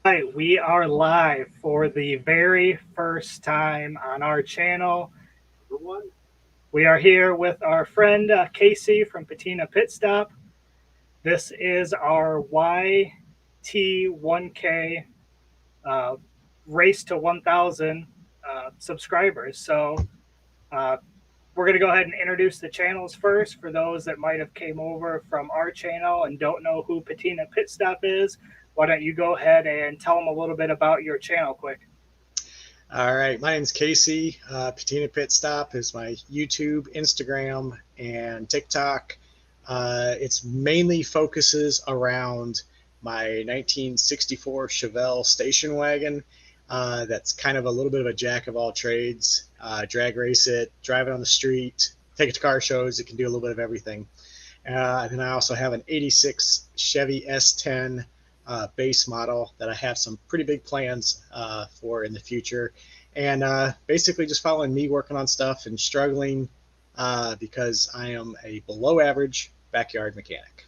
Hi, we are live for the very first time on our channel. We are here with our friend Casey from Patina Pit Stop. This is our YT1K uh, Race to 1,000 subscribers. So uh, we're going to go ahead and introduce the channels first for those that might have came over from our channel and don't know who Patina Pit Stop is. Why don't you go ahead and tell them a little bit about your channel quick? All right, my name's Casey. Patina Pit Stop is my YouTube, Instagram, and TikTok. It's mainly focuses around my 1964 Chevelle station wagon. That's kind of a little bit of a jack of all trades. Drag race it, drive it on the street, take it to car shows. It can do a little bit of everything. And then I also have an 86 Chevy S10 base model that I have some pretty big plans for in the future. And basically just following me working on stuff and struggling because I am a below average backyard mechanic.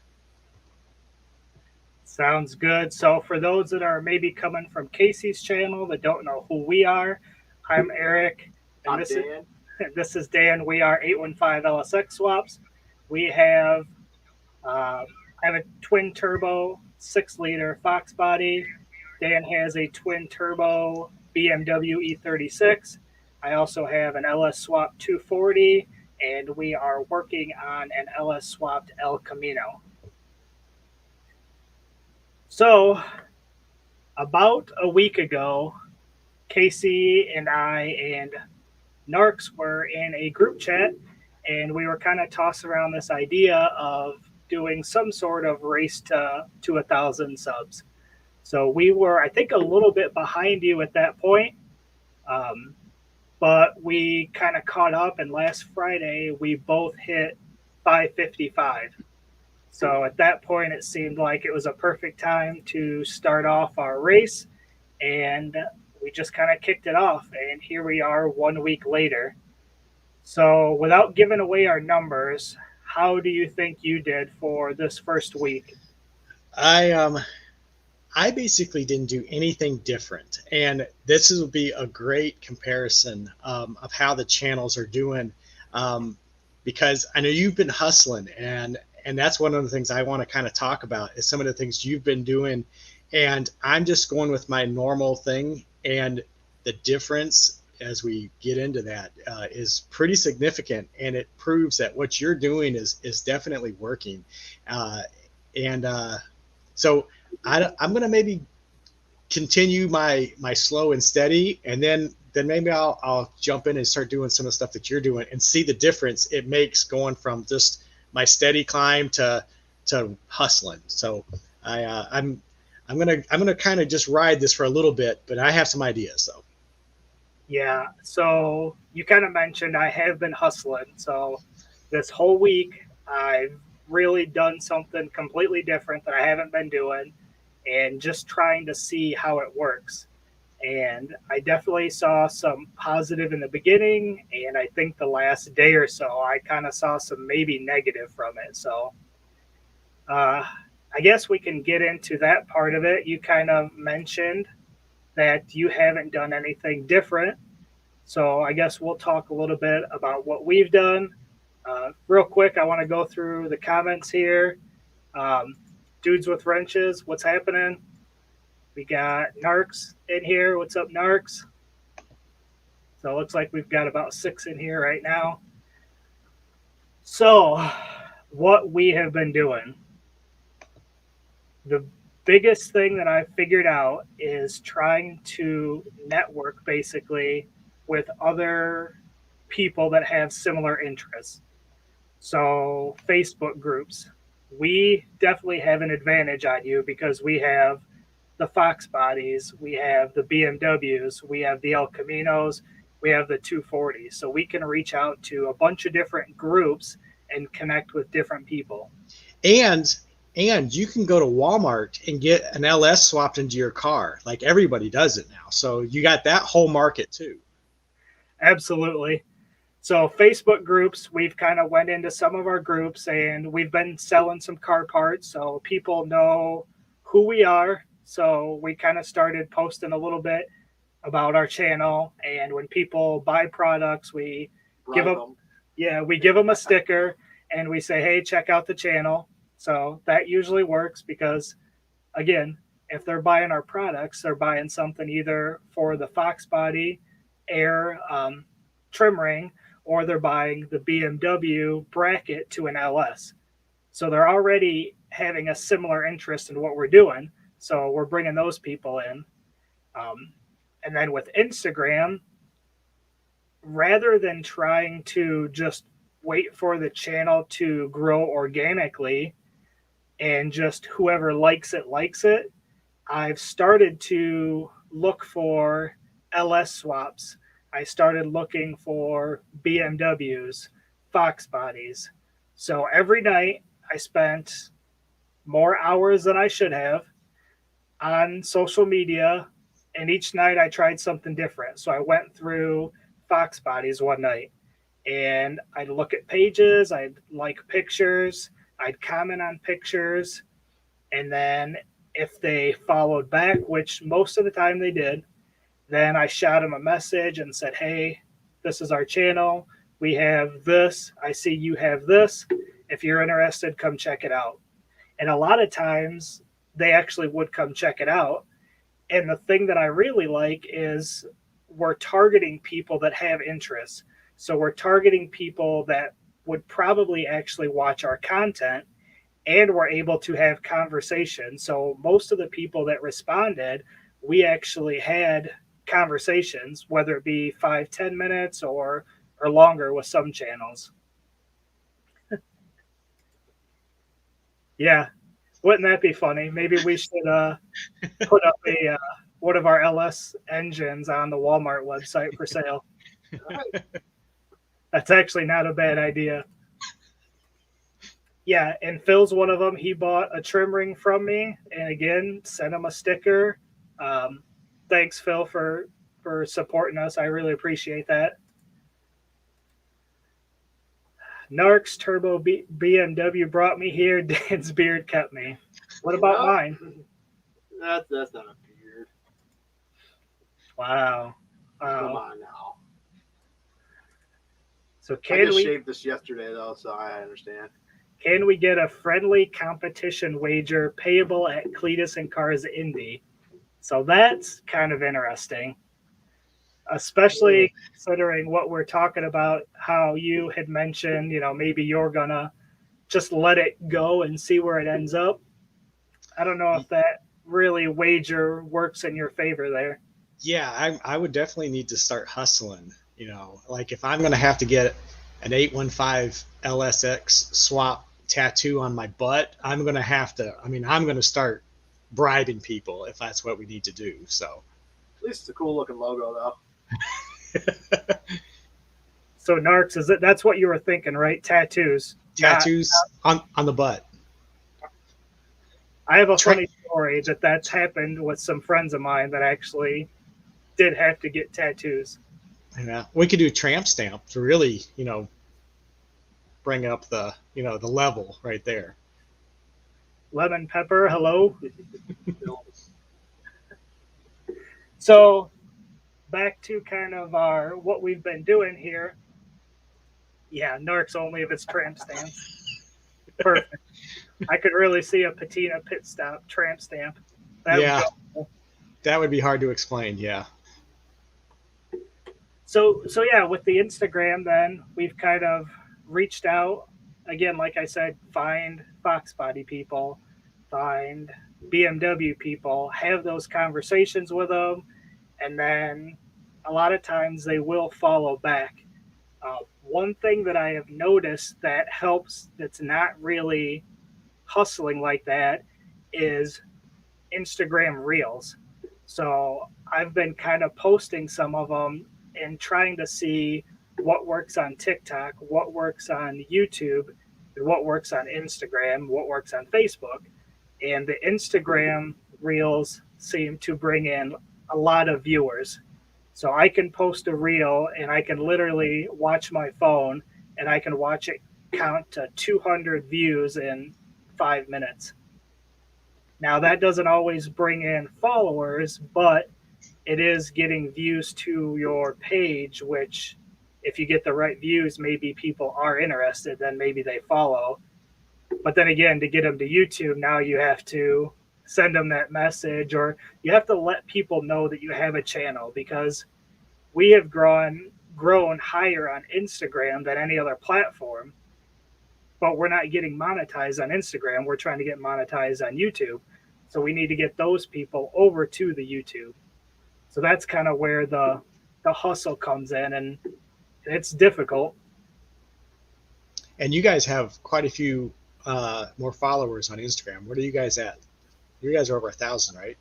Sounds good. So, for those that are maybe coming from Casey's channel that don't know who we are, I'm Eric, and this is this is Dan. We are 815 LSx Swaps. We have I have a twin turbo 6 liter Fox body. Dan has a twin turbo BMW E36. I also have an LS Swap 240, and we are working on an LS Swapped El Camino. So, about a week ago, Casey and I and Narks were in a group chat, and we were kind of tossing around this idea of doing some sort of race to 1,000 subs. So we were, I think, a little bit behind you at that point, um, but we kind of caught up. And last Friday, we both hit 555. So at that point, it seemed like it was a perfect time to start off our race, and we just kind of kicked it off. And here we are 1 week later. So, without giving away our numbers, how do you think you did for this first week? I I basically didn't do anything different, and this will be a great comparison of how the channels are doing, um, because I know you've been hustling, and that's one of the things I want to kind of talk about is some of the things you've been doing, and I'm just going with my normal thing, and the difference as we get into that is pretty significant, and it proves that what you're doing is definitely working, uh, and so I'm going to maybe continue my slow and steady, and then maybe I'll jump in and start doing some of the stuff that you're doing and see the difference it makes going from just my steady climb to hustling. So I'm gonna kind of just ride this for a little bit, but I have some ideas though. Yeah, so you kind of mentioned I have been hustling. So, this whole week, I've really done something completely different that I haven't been doing and just trying to see how it works. And I definitely saw some positive in the beginning, and I think the last day or so, I kind of saw some maybe negative from it. So, uh, I guess we can get into that part of it. You kind of mentioned that you haven't done anything different. So, I guess we'll talk a little bit about what we've done. Real quick, I want to go through the comments here. Um, Dudes with wrenches, what's happening? We got Narks in here. What's up, Narks? So it looks like we've got about 6 in here right now. So, what we have been doing, the biggest thing that I figured out is trying to network basically with other people that have similar interests. So, Facebook groups. We definitely have an advantage on you because we have the Fox bodies, we have the BMWs, we have the El Caminos, we have the 240s. So we can reach out to a bunch of different groups and connect with different people. And and you can go to Walmart and get an LS swapped into your car. Like everybody does it now. So you got that whole market too. Absolutely. So Facebook groups, we've kind of went into some of our groups and we've been selling some car parts so people know who we are. So we kind of started posting a little bit about our channel, and when people buy products, we give them, yeah, we give them a sticker, and we say, hey, check out the channel. So that usually works because, again, if they're buying our products, they're buying something either for the Fox body, air, trim ring, or they're buying the BMW bracket to an LS. So they're already having a similar interest in what we're doing. So we're bringing those people in. Um, and then with Instagram, rather than trying to just wait for the channel to grow organically and just whoever likes it, I've started to look for LS swaps. I started looking for BMWs, Fox bodies. So every night I spent more hours than I should have on social media, and each night I tried something different. So I went through Fox bodies one night, and I'd look at pages, I'd like pictures, I'd comment on pictures, and then if they followed back, which most of the time they did, then I shot them a message and said, hey, this is our channel. We have this. I see you have this. If you're interested, come check it out. And a lot of times they actually would come check it out. And the thing that I really like is we're targeting people that have interests. So we're targeting people that would probably actually watch our content, and we're able to have conversations. So most of the people that responded, we actually had conversations, whether it be 5-10 minutes or longer with some channels. Yeah, wouldn't that be funny? Maybe we should put up a one of our LS engines on the Walmart website for sale. That's actually not a bad idea. Yeah, and Phil's one of them. He bought a trim ring from me, and again, sent him a sticker. Thanks, Phil, for supporting us. I really appreciate that. Narcs Turbo BMW brought me here. Dan's beard kept me. What about mine? That's not a beard. Wow. Come on now. So I just shaved this yesterday though, so I understand. Can we get a friendly competition wager payable at Cletus and Cars Indy? So that's kind of interesting, especially considering what we're talking about, how you had mentioned, maybe you're going to just let it go and see where it ends up. I don't know if that really wager works in your favor there. Yeah, I would definitely need to start hustling. Like if I'm going to have to get an 815 LSx swap tattoo on my butt, I'm going to start bribing people if that's what we need to do. So at least it's a cool looking logo though. So Narcs, that's what you were thinking, right? Tattoos on the butt. I have a funny story that's happened with some friends of mine that actually did have to get tattoos. Yeah, we could do tramp stamp to really, bring up the level right there. Lemon pepper, hello. So back to kind of what we've been doing here. Yeah, Narcs only if it's tramp stamps. Perfect. I could really see a patina pit stop tramp stamp. That would be hard to explain. Yeah. So yeah, with the Instagram, then we've kind of reached out again. Like I said, find Fox body people, find BMW people, have those conversations with them, and then a lot of times they will follow back. One thing that I have noticed that helps, that's not really hustling like that, is Instagram Reels. So I've been kind of posting some of them and trying to see what works on TikTok, what works on YouTube, and what works on Instagram, what works on Facebook. And the Instagram Reels seem to bring in a lot of viewers. So I can post a reel and I can literally watch my phone and I can watch it count to 200 views in 5 minutes. Now, that doesn't always bring in followers, but it is getting views to your page, which if you get the right views, maybe people are interested, then maybe they follow. But then again, to get them to YouTube, now you have to send them that message, or you have to let people know that you have a channel, because we have grown higher on Instagram than any other platform, but we're not getting monetized on Instagram. We're trying to get monetized on YouTube. So we need to get those people over to the YouTube. So that's kind of where the hustle comes in, and it's difficult. And you guys have quite a few more followers on Instagram. What are you guys at? You guys are over 1,000, right?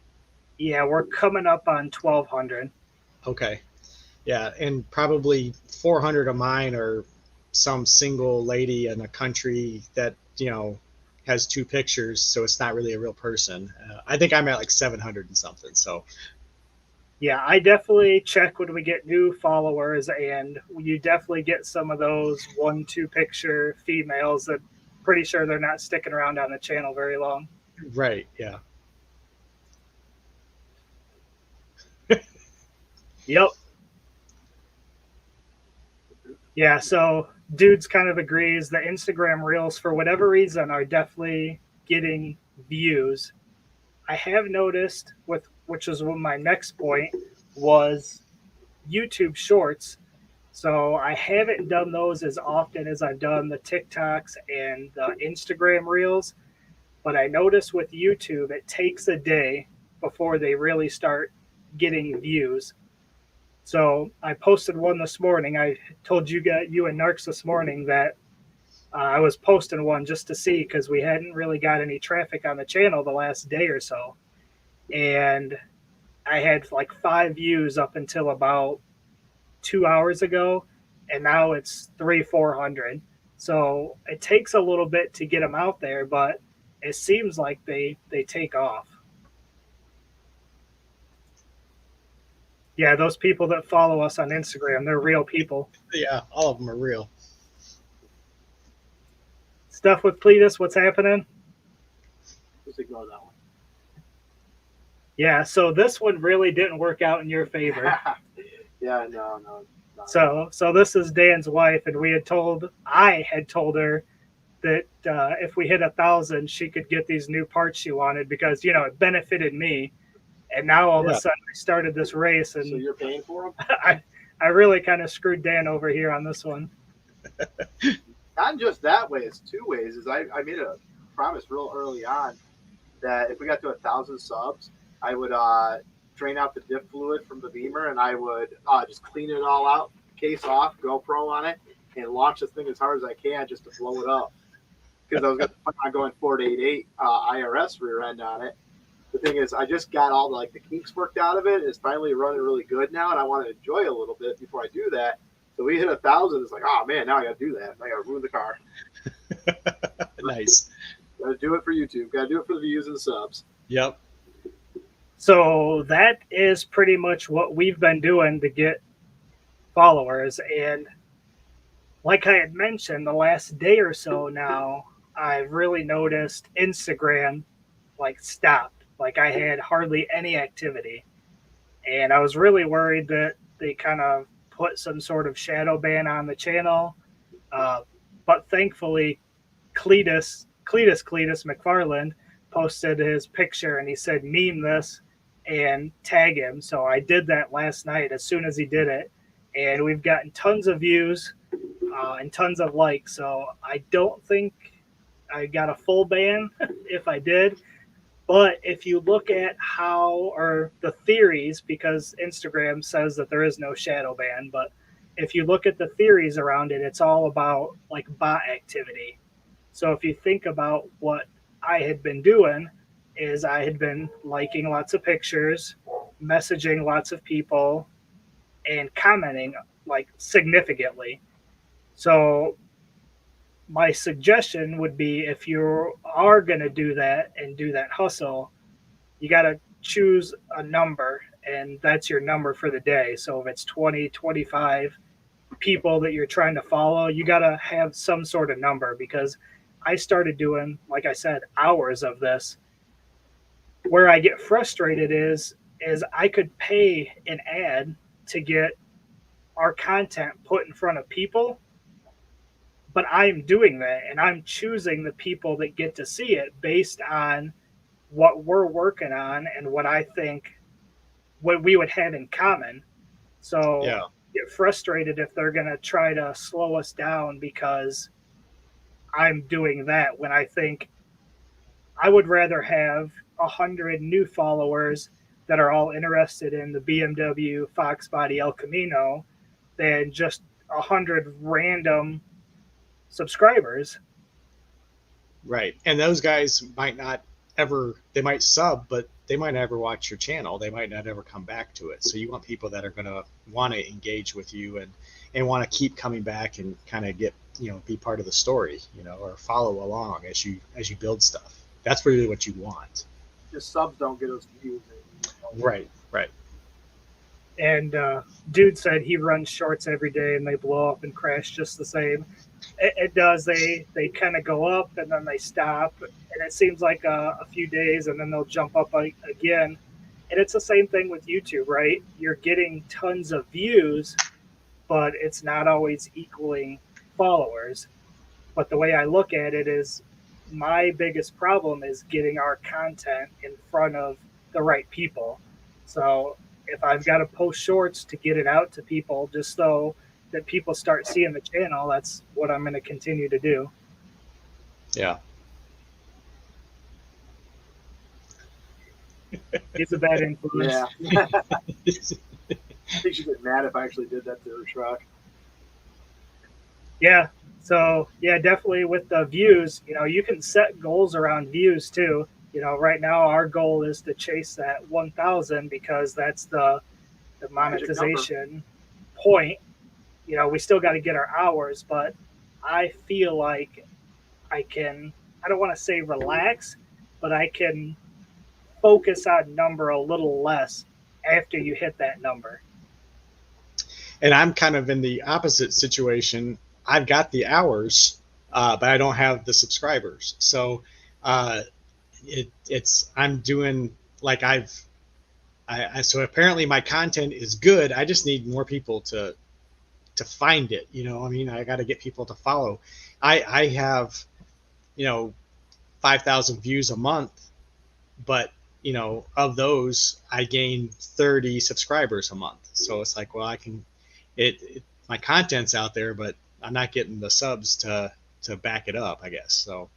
Yeah, we're coming up on 1,200. Okay. Yeah, and probably 400 of mine are some single lady in a country that, has two pictures, so it's not really a real person. I think I'm at like 700 and something. So Yeah, I definitely check when we get new followers, and you definitely get some of those 1-2 picture females that pretty sure they're not sticking around on the channel very long. right, yeah. Yep. Yeah, so dudes kind of agrees the Instagram reels, for whatever reason, are definitely getting views. I have noticed, which is my next point, was YouTube Shorts. So I haven't done those as often as I've done the TikToks and the Instagram Reels. But I notice with YouTube, it takes a day before they really start getting views. So I posted one this morning. I told you and Narks this morning that I was posting one just to see, because we hadn't really got any traffic on the channel the last day or so. And I had like 5 views up until about 2 hours ago, and now it's 300-400. So it takes a little bit to get them out there, but it seems like they take off. Yeah, those people that follow us on Instagram, they're real people. Yeah, all of them are real. Stuff with Cletus, what's happening? Just ignore that one. Yeah, so this one really didn't work out in your favor. Yeah, no. So this is Dan's wife, and I had told her that if we hit 1,000, she could get these new parts she wanted, because it benefited me. And now all of a sudden I started this race, and so you're paying for them? I really kind of screwed Dan over here on this one. Not just that way; it's 2 ways. Is I made a promise real early on that if we got to 1,000 subs, I would drain out the diff fluid from the Beamer, and I would just clean it all out, case off, GoPro on it, and launch this thing as hard as I can just to blow it up. Because I was going 488 IRS rear end on it. The thing is, I just got all the kinks worked out of it. It's finally running really good now, and I want to enjoy a little bit before I do that. So we hit 1,000. It's like, oh man, now I got to do that. I got to ruin the car. Nice. Got to do it for YouTube. Got to do it for the views and the subs. Yep. So that is pretty much what we've been doing to get followers. And like I had mentioned, the last day or so now, I've really noticed Instagram stopped. I had hardly any activity. And I was really worried that they kind of put some sort of shadow ban on the channel. But thankfully, Cletus McFarland posted his picture, and he said, meme this and tag him. So I did that last night as soon as he did it. And we've gotten tons of views and tons of likes. So I don't think I got a full ban if I did. But if you look at or the theories, because Instagram says that there is no shadow ban, but if you look at the theories around it, it's all about bot activity. So if you think about what I had been doing, is I had been liking lots of pictures, messaging lots of people, and commenting significantly. So my suggestion would be, if you are going to do that and do that hustle, you got to choose a number, and that's your number for the day. So if it's 20, 25 people that you're trying to follow, you got to have some sort of number, because I started doing, like I said, hours of this. where I get frustrated is I could pay an ad to get our content put in front of people, but I'm doing that and I'm choosing the people that get to see it based on what we're working on and what I think what we would have in common. So Yeah. get frustrated if they're going to try to slow us down because I'm doing that when I think I would rather have 100 new followers that are all interested in the BMW Fox Body El Camino than just 100 random subscribers. Right. And those guys might not ever, they might sub, but they might never watch your channel. They might not ever come back to it. So you want people that are going to want to engage with you and want to keep coming back and kind of get, be part of the story, or follow along as you build stuff. That's really what you want. Just subs don't get us views. Right. Right. And dude said he runs shorts every day and they blow up and crash just the same. It does. They kind of go up and then they stop, and it seems like a few days, and then they'll jump up again. And it's the same thing with YouTube, right? You're getting tons of views, but it's not always equaling followers. But the way I look at it is my biggest problem is getting our content in front of the right people. So if I've got to post shorts to get it out to people just so that people start seeing the channel, that's what I'm going to continue to do. Yeah. He's a bad influence. Yeah. I think she'd get mad if I actually did that to her truck. Yeah. So yeah, definitely with the views, you can set goals around views too. Right now our goal is to chase that 1,000 because that's the monetization point. We still got to get our hours, but I feel like I don't want to say relax, but I can focus on number a little less after you hit that number. And I'm kind of in the opposite situation. I've got the hours, but I don't have the subscribers. So I'm doing like so apparently my content is good. I just need more people to find it. I got to get people to follow. I have, 5,000 views a month, but of those I gain 30 subscribers a month. So it's like, well, my content's out there, but I'm not getting the subs to back it up, I guess. So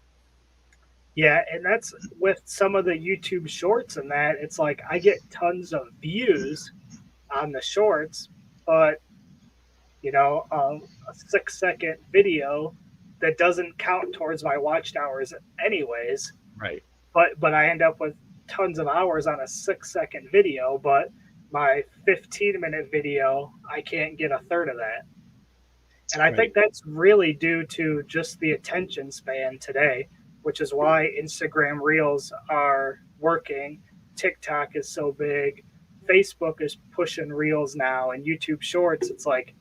yeah, and that's with some of the YouTube shorts and that. It's like I get tons of views on the shorts, but a 6-second video that doesn't count towards my watched hours anyways. Right. But I end up with tons of hours on a 6-second video, but my 15-minute video, I can't get a third of that. And I think that's really due to just the attention span today, which is why Instagram Reels are working. TikTok is so big. Facebook is pushing Reels now, and YouTube Shorts. It's like,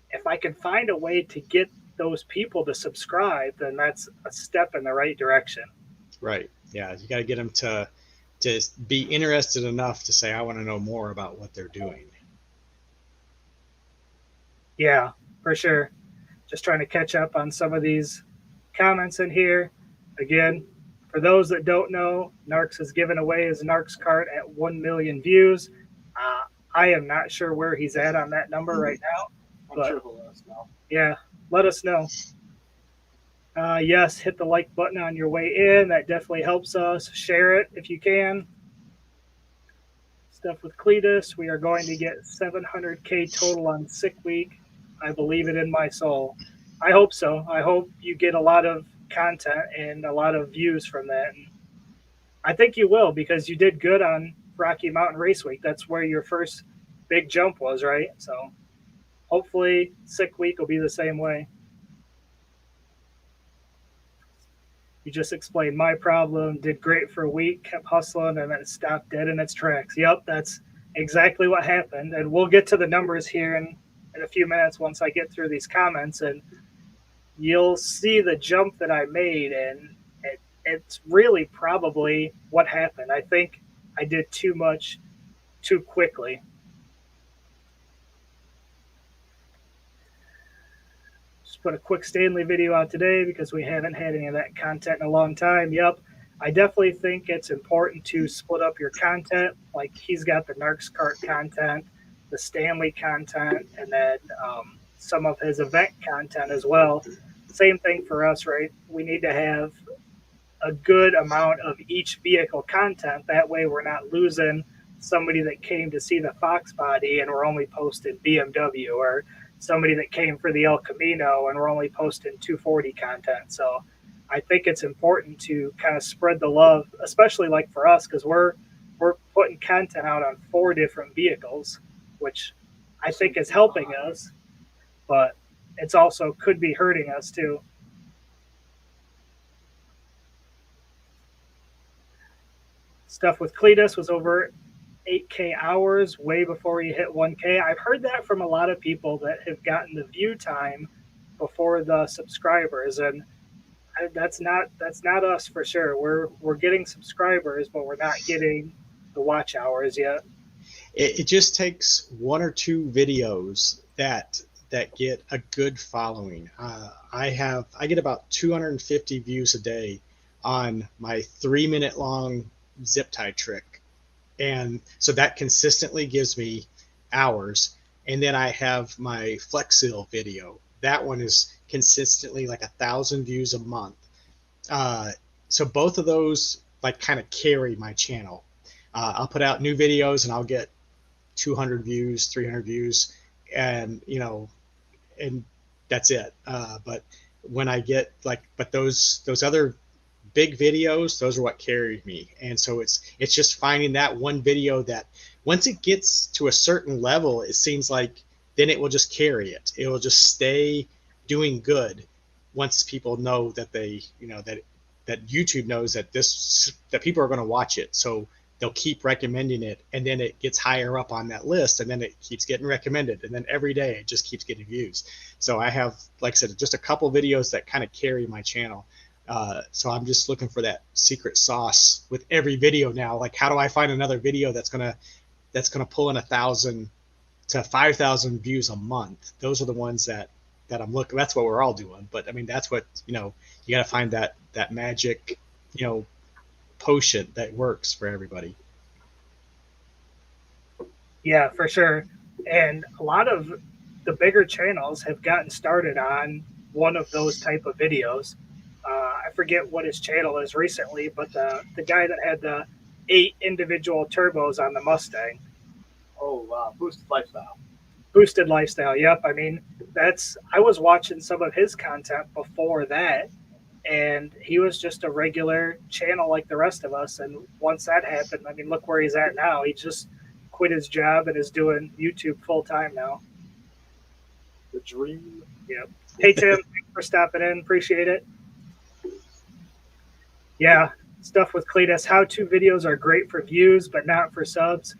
if I can find a way to get those people to subscribe, then that's a step in the right direction. Right. Yeah. You got to get them to be interested enough to say, I want to know more about what they're doing. Yeah, for sure. Just trying to catch up on some of these comments in here. Again, for those that don't know, Narcs has given away his Narcs cart at 1 million views. I am not sure where he's at on that number right now. I'm sure he'll let us know. Yeah, let us know. Yes, hit the like button on your way in. That definitely helps us. Share it if you can. Stuff with Cletus. We are going to get 700K total on Sick Week. I believe it in my soul. I hope so. I hope you get a lot of content and a lot of views from that. And I think you will, because you did good on Rocky Mountain Race Week. That's where your first big jump was, right? So hopefully Sick Week will be the same way. You just explained my problem, did great for a week, kept hustling, and then it stopped dead in its tracks. Yep, that's exactly what happened. And we'll get to the numbers here in a few minutes once I get through these comments, and you'll see the jump that I made, and it's really probably what happened. I think I did too much too quickly. Just put a quick Stanley video out today because we haven't had any of that content in a long time. Yep. I definitely think it's important to split up your content. Like he's got the Narcs cart content, the Stanley content, and then some of his event content as well. Same thing for us, right? We need to have a good amount of each vehicle content. That way we're not losing somebody that came to see the Fox body and we're only posting BMW, or somebody that came for the El Camino and we're only posting 240 content. So I think it's important to kind of spread the love, especially like for us, because we're putting content out on 4 different vehicles, which I think is helping us, but it's also could be hurting us too. Stuff with Cletus was over 8K hours way before he hit 1K. I've heard that from a lot of people that have gotten the view time before the subscribers, and that's not us for sure. We're getting subscribers, but we're not getting the watch hours yet. It just takes 1 or 2 videos that get a good following. I get about 250 views a day on my 3-minute long zip tie trick, and so that consistently gives me hours. And then I have my Flex Seal video. That one is consistently like 1,000 views a month. So both of those like kind of carry my channel. I'll put out new videos and I'll get 200 views, 300 views, and and that's it. But when I get but those other big videos, those are what carry me. And so it's just finding that one video that once it gets to a certain level, it seems like then it will just carry it. It will just stay doing good once people know that that YouTube knows that that people are going to watch it. So they'll keep recommending it, and then it gets higher up on that list, and then it keeps getting recommended, and then every day it just keeps getting views. So I have, like I said, just a couple videos that kind of carry my channel. So I'm just looking for that secret sauce with every video now. Like, how do I find another video that's gonna pull in 1,000 to 5,000 views a month? Those are the ones that I'm looking. That's what we're all doing. But I mean, that's what you got to find that magic potion that works for everybody. Yeah, for sure. And a lot of the bigger channels have gotten started on one of those type of videos. I forget what his channel is recently, but the guy that had the 8 individual turbos on the Mustang. Oh, wow. Boosted Lifestyle. Boosted Lifestyle. Yep. I mean, I was watching some of his content before that, and he was just a regular channel like the rest of us. And once that happened, I mean, look where he's at now. He just quit his job and is doing YouTube full time now. The dream. Yep. Hey, Tim, thanks for stopping in. Appreciate it. Yeah, stuff with Cletus. How-to videos are great for views, but not for subs.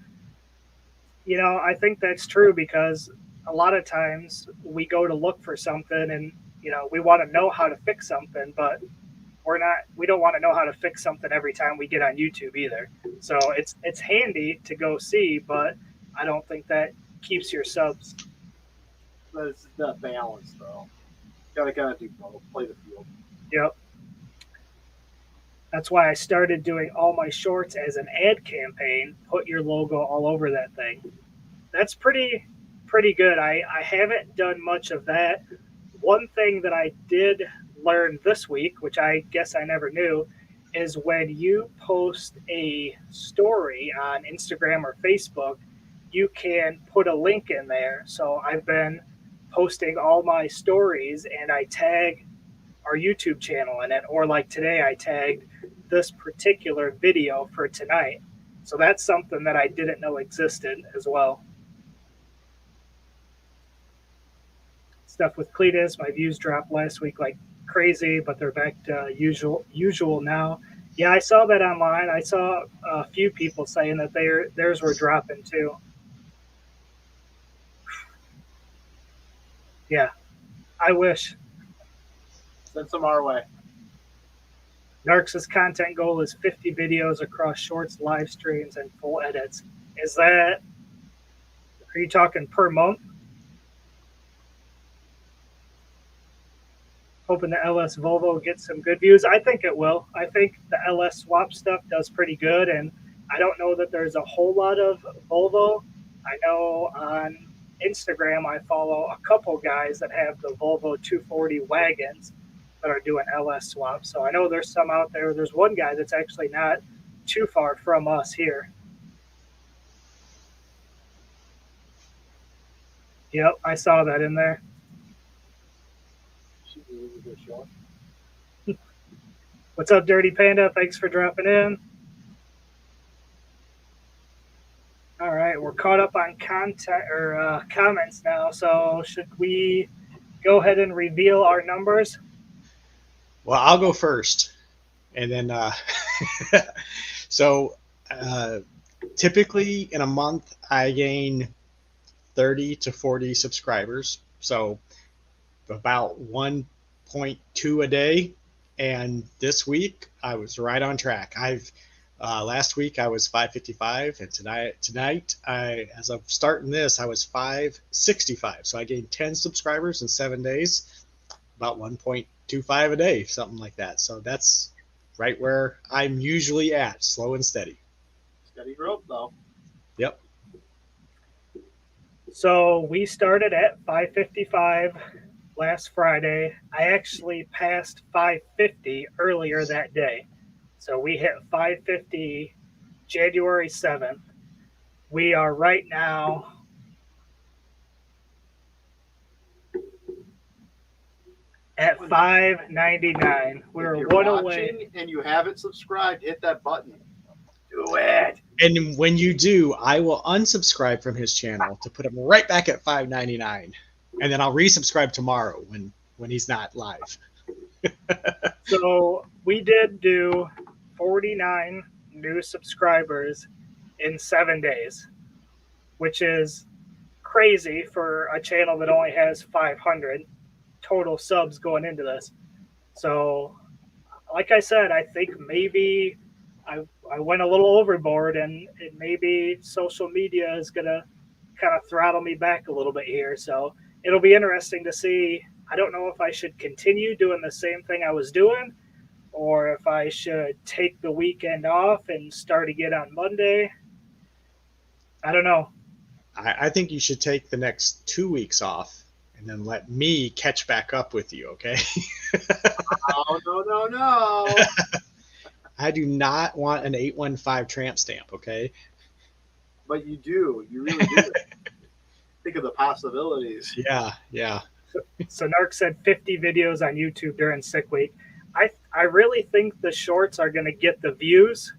I think that's true because a lot of times we go to look for something and, we want to know how to fix something, but we don't want to know how to fix something every time we get on YouTube either. So it's handy to go see, but I don't think that keeps your subs. But it's the balance, though. Gotta kind of do both. Play the field. Yep. That's why I started doing all my shorts as an ad campaign. Put your logo all over that thing. That's pretty good. I haven't done much of that. One thing that I did learn this week, which I guess I never knew, is when you post a story on Instagram or Facebook, you can put a link in there. So I've been posting all my stories and I tag our YouTube channel in it, or like today I tagged this particular video for tonight. So that's something that I didn't know existed as well. Stuff with Cletus, my views dropped last week like crazy, but they're back to usual now. Yeah, I saw that online. I saw a few people saying that theirs were dropping too. Yeah, I wish. Send some our way. Narc's content goal is 50 videos across shorts, live streams, and full edits. Is that, are you talking per month? Hoping the LS Volvo gets some good views. I think it will. I think the LS Swap stuff does pretty good, and I don't know that there's a whole lot of Volvo. I know on Instagram I follow a couple guys that have the Volvo 240 wagons that are doing LS swaps. So I know there's some out there. There's one guy that's actually not too far from us here. Yep, I saw that in there. What's up, Dirty Panda? Thanks for dropping in. All right, we're caught up on content or comments now. So should we go ahead and reveal our numbers? Well, I'll go first, and then so typically in a month I gain 30 to 40 subscribers, so about 1.2 a day. And this week I was right on track. Last week I was 555, and tonight as of starting this, I was 565. So I gained 10 subscribers in 7 days, about 1.25 a day, something like that. So that's right where I'm usually at, slow and steady. Steady growth, though. Yep. So we started at 555 last Friday. I actually passed 550 earlier that day. So we hit 550 January 7th. We are right now at 599. We're one away. And you haven't subscribed, hit that button. Do it. And when you do, I will unsubscribe from his channel to put him right back at 599. And then I'll resubscribe tomorrow when he's not live. So we did do 49 new subscribers in 7 days, which is crazy for a channel that only has 500 total subs going into this. So like I said, I think maybe I went a little overboard, and maybe social media is going to kind of throttle me back a little bit here. So it'll be interesting to see. I don't know if I should continue doing the same thing I was doing, or if I should take the weekend off and start again on Monday. I don't know. I think you should take the next 2 weeks off and then let me catch back up with you, okay? Oh, no. I do not want an 815 tramp stamp, okay? But you do. You really do. Think of the possibilities. Yeah. So Narc said 50 videos on YouTube during sick week. I really think the shorts are going to get the views.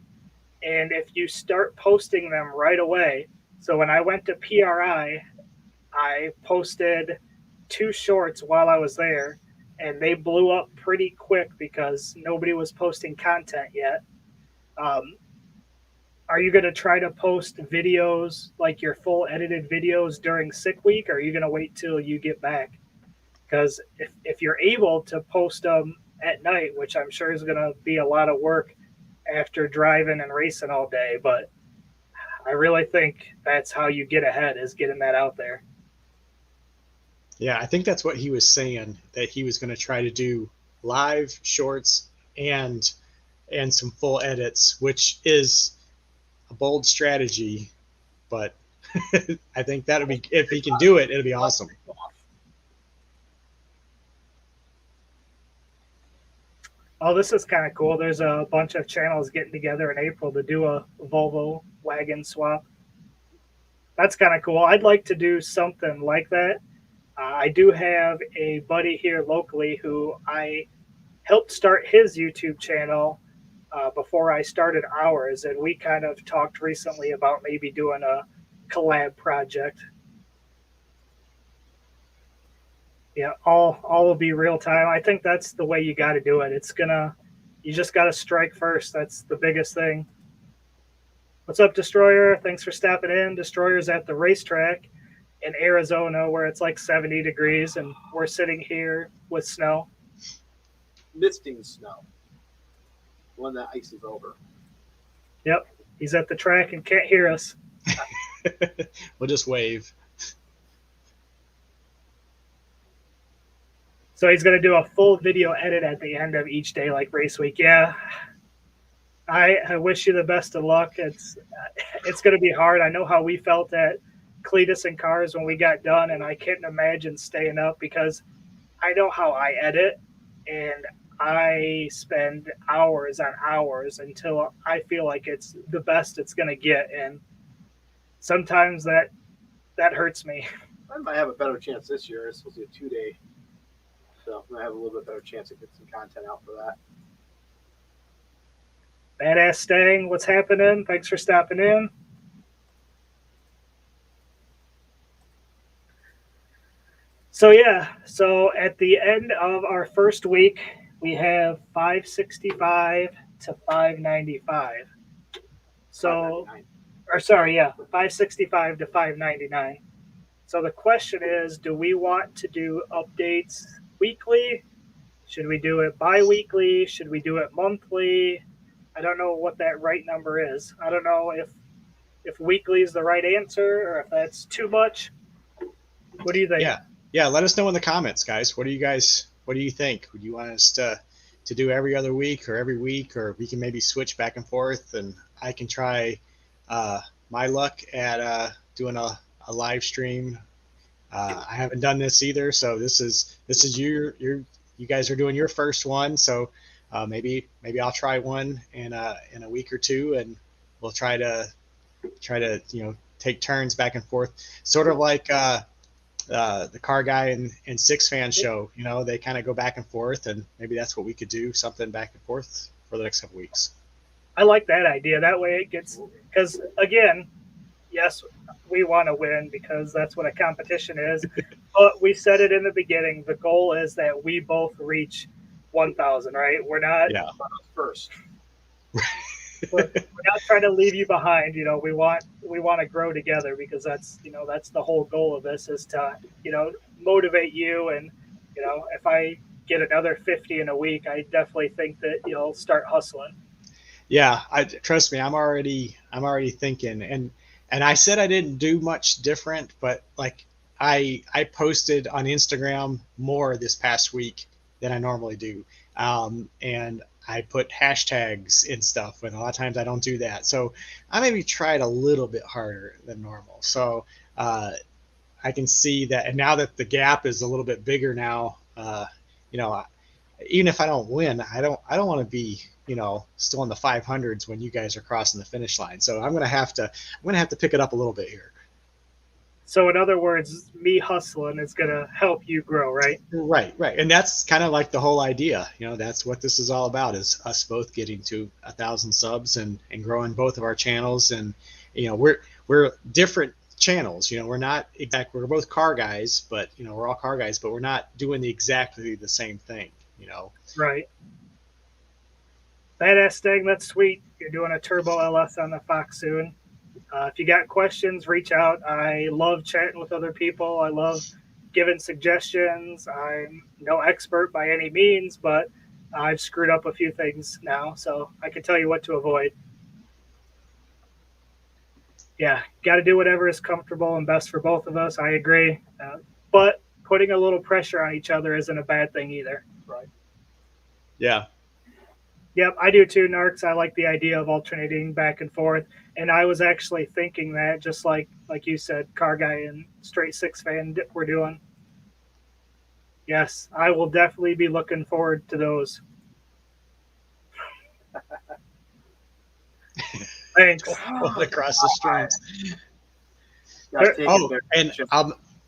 And if you start posting them right away. So when I went to PRI, I posted 2 shorts while I was there, and they blew up pretty quick because nobody was posting content yet. Are you going to try to post videos, like your full edited videos, during sick week, or are you going to wait till you get back? Because if you're able to post them at night, which I'm sure is going to be a lot of work after driving and racing all day, but I really think that's how you get ahead, is getting that out there. Yeah, I think that's what he was saying, that he was going to try to do live shorts and some full edits, which is a bold strategy, but I think that'll be, if he can do it, it'll be awesome. Oh, this is kind of cool. There's a bunch of channels getting together in April to do a Volvo wagon swap. That's kind of cool. I'd like to do something like that. I do have a buddy here locally who I helped start his YouTube channel before I started ours, and we kind of talked recently about maybe doing a collab project. Yeah, all will be real time. I think that's the way you got to do it. You just got to strike first. That's the biggest thing. What's up, Destroyer? Thanks for stopping in. Destroyer's at the racetrack in Arizona, where it's like 70 degrees, and we're sitting here with snow. Misting snow. when the ice is over. Yep. He's at the track and can't hear us. We'll just wave. So he's going to do a full video edit at the end of each day, like race week. Yeah. I wish you the best of luck. It's going to be hard. I know how we felt at Cletus and Cars when we got done, and I can't imagine staying up because I know how I edit, and I spend hours on hours until I feel like it's the best it's going to get, and sometimes that hurts me. I might have a better chance this year. It's supposed to be a 2-day, so I have a little bit better chance to get some content out for that. Badass Stang, what's happening? Thanks for stopping in. So yeah, so at the end of our first week, we have 565 to 595. So, 599. or sorry, yeah, 565 to 599. So the question is, do we want to do updates weekly? Should we do it bi-weekly? Should we do it monthly? I don't know what that right number is. I don't know if weekly is the right answer or if that's too much. What do you think? Yeah. Let us know in the comments, guys. What do you think? Would you want us to do every other week or every week, or we can maybe switch back and forth, and I can try my luck at doing a live stream. I haven't done this either, so this is you guys are doing your first one, so maybe I'll try one in a week or two, and we'll try to take turns back and forth, sort of like the Car Guy and Six Fan show. They kind of go back and forth, and maybe that's what we could do, something back and forth for the next couple weeks. I like that idea. That way it gets, because again, yes, we want to win because that's what a competition is. But we said it in the beginning. The goal is that we both reach 1,000, right? We're not first. we're not trying to leave you behind. We want to grow together, because that's the whole goal of this, is to motivate you. And if I get another 50 in a week, I definitely think that you'll start hustling. Yeah, trust me, I'm already thinking, and I said I didn't do much different, but like I posted on Instagram more this past week than I normally do, and I put hashtags and stuff, and a lot of times I don't do that. So I maybe tried a little bit harder than normal. So I can see that, and now that the gap is a little bit bigger now, even if I don't win, I don't want to be still in the 500s when you guys are crossing the finish line. So I'm gonna have to pick it up a little bit here. So in other words, me hustling is gonna help you grow, right? Right. And that's kind of like the whole idea. That's what this is all about, is us both getting to 1,000 subs and growing both of our channels. And we're different channels. We're both car guys, but we're all car guys, but we're not doing exactly the same thing. Right. Badass Stang, that's sweet. You're doing a turbo LS on the Fox soon. If you got questions, reach out. I love chatting with other people. I love giving suggestions. I'm no expert by any means, but I've screwed up a few things now, so I can tell you what to avoid. Yeah, got to do whatever is comfortable and best for both of us. I agree. But putting a little pressure on each other isn't a bad thing either. Right. Yeah. Yep, I do too, Narcs. I like the idea of alternating back and forth. And I was actually thinking that, just like you said, Car Guy and Straight Six Fan were doing. Yes, I will definitely be looking forward to those. Thanks. Across the street. And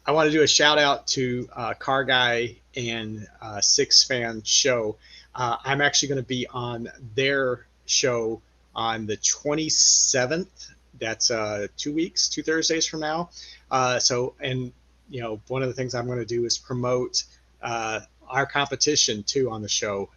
I want to do a shout out to Car Guy and Six Fan show. I'm actually going to be on their show on the 27th. That's 2 weeks, 2 Thursdays from now. And one of the things I'm going to do is promote our competition too on the show,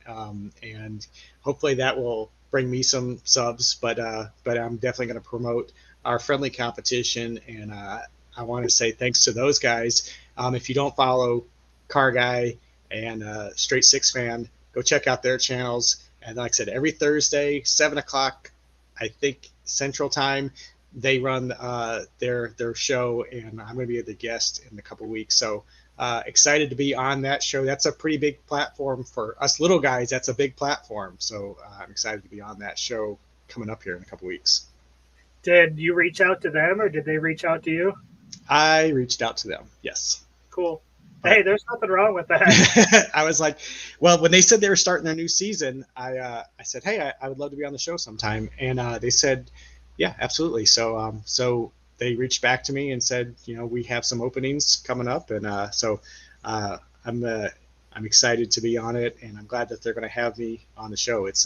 and hopefully that will bring me some subs. But I'm definitely going to promote our friendly competition, and I want to say thanks to those guys. If you don't follow Car Guy and Straight Six Fan, go check out their channels. And like I said, every Thursday, 7 o'clock, I think Central Time, they run their show, and I'm going to be the guest in a couple of weeks. So excited to be on that show. That's a pretty big platform for us little guys. That's a big platform. So I'm excited to be on that show coming up here in a couple of weeks. Did you reach out to them, or did they reach out to you? I reached out to them. Yes. Cool. Hey, there's nothing wrong with that. I was like, well, when they said they were starting their new season, I said, hey, I would love to be on the show sometime, and they said, yeah, absolutely. So so they reached back to me and said, we have some openings coming up, and so I'm excited to be on it, and I'm glad that they're going to have me on the show. It's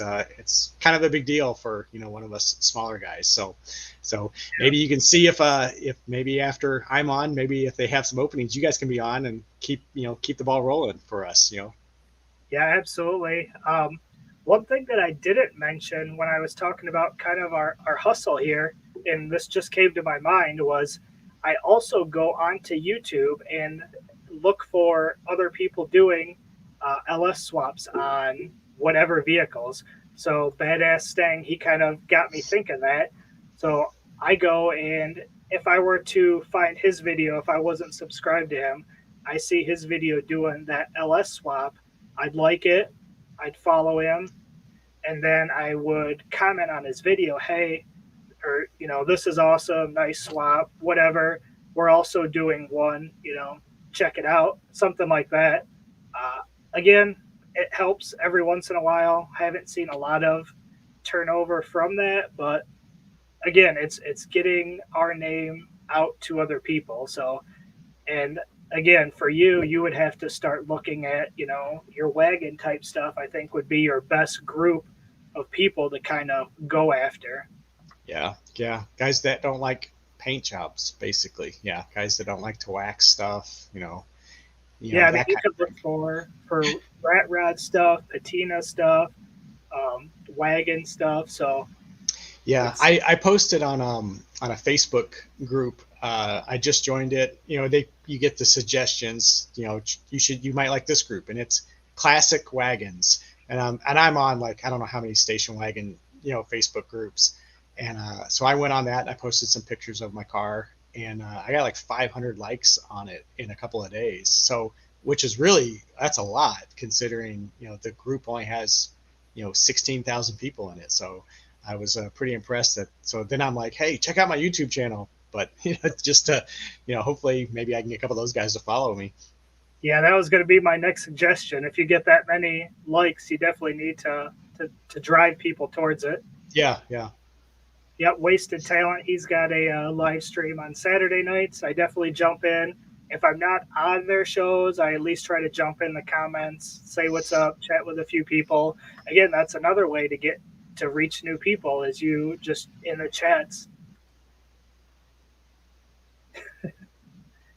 kind of a big deal for one of us smaller guys. So maybe you can see if maybe after I'm on, maybe if they have some openings, you guys can be on and keep the ball rolling for us. Yeah, absolutely. One thing that I didn't mention when I was talking about kind of our hustle here, and this just came to my mind, was I also go onto YouTube and look for other people doing LS swaps on whatever vehicles. So Badass Stang, he kind of got me thinking that. So I go, and if I were to find his video, if I wasn't subscribed to him, I see his video doing that LS swap. I'd like it. I'd follow him, and then I would comment on his video, hey, or this is awesome, nice swap, whatever. We're also doing one, check it out, something like that. Again, it helps every once in a while. I haven't seen a lot of turnover from that, but again, it's getting our name out to other people. So, and again, for you would have to start looking at, your wagon type stuff, I think would be your best group of people to kind of go after. Yeah. Guys that don't like paint jobs, basically. Yeah. Guys that don't like to wax stuff, Yeah, I mean, you could look for rat rod stuff, patina stuff, wagon stuff. So yeah, I posted on a Facebook group. I just joined it. You get the suggestions. You might like this group, and it's classic wagons. And I'm on, like, I don't know how many station wagon Facebook groups, and so I went on that. And I posted some pictures of my car, and I got like 500 likes on it in a couple of days. So, which is that's a lot considering the group only has 16,000 people in it. So I was pretty impressed so then I'm like, hey, check out my YouTube channel. But just to hopefully maybe I can get a couple of those guys to follow me. Yeah, that was going to be my next suggestion. If you get that many likes, you definitely need to drive people towards it. Yeah. Yep, Wasted Talent. He's got a live stream on Saturday nights. I definitely jump in. If I'm not on their shows, I at least try to jump in the comments, say what's up, chat with a few people. Again, that's another way to reach new people, is you just in the chats.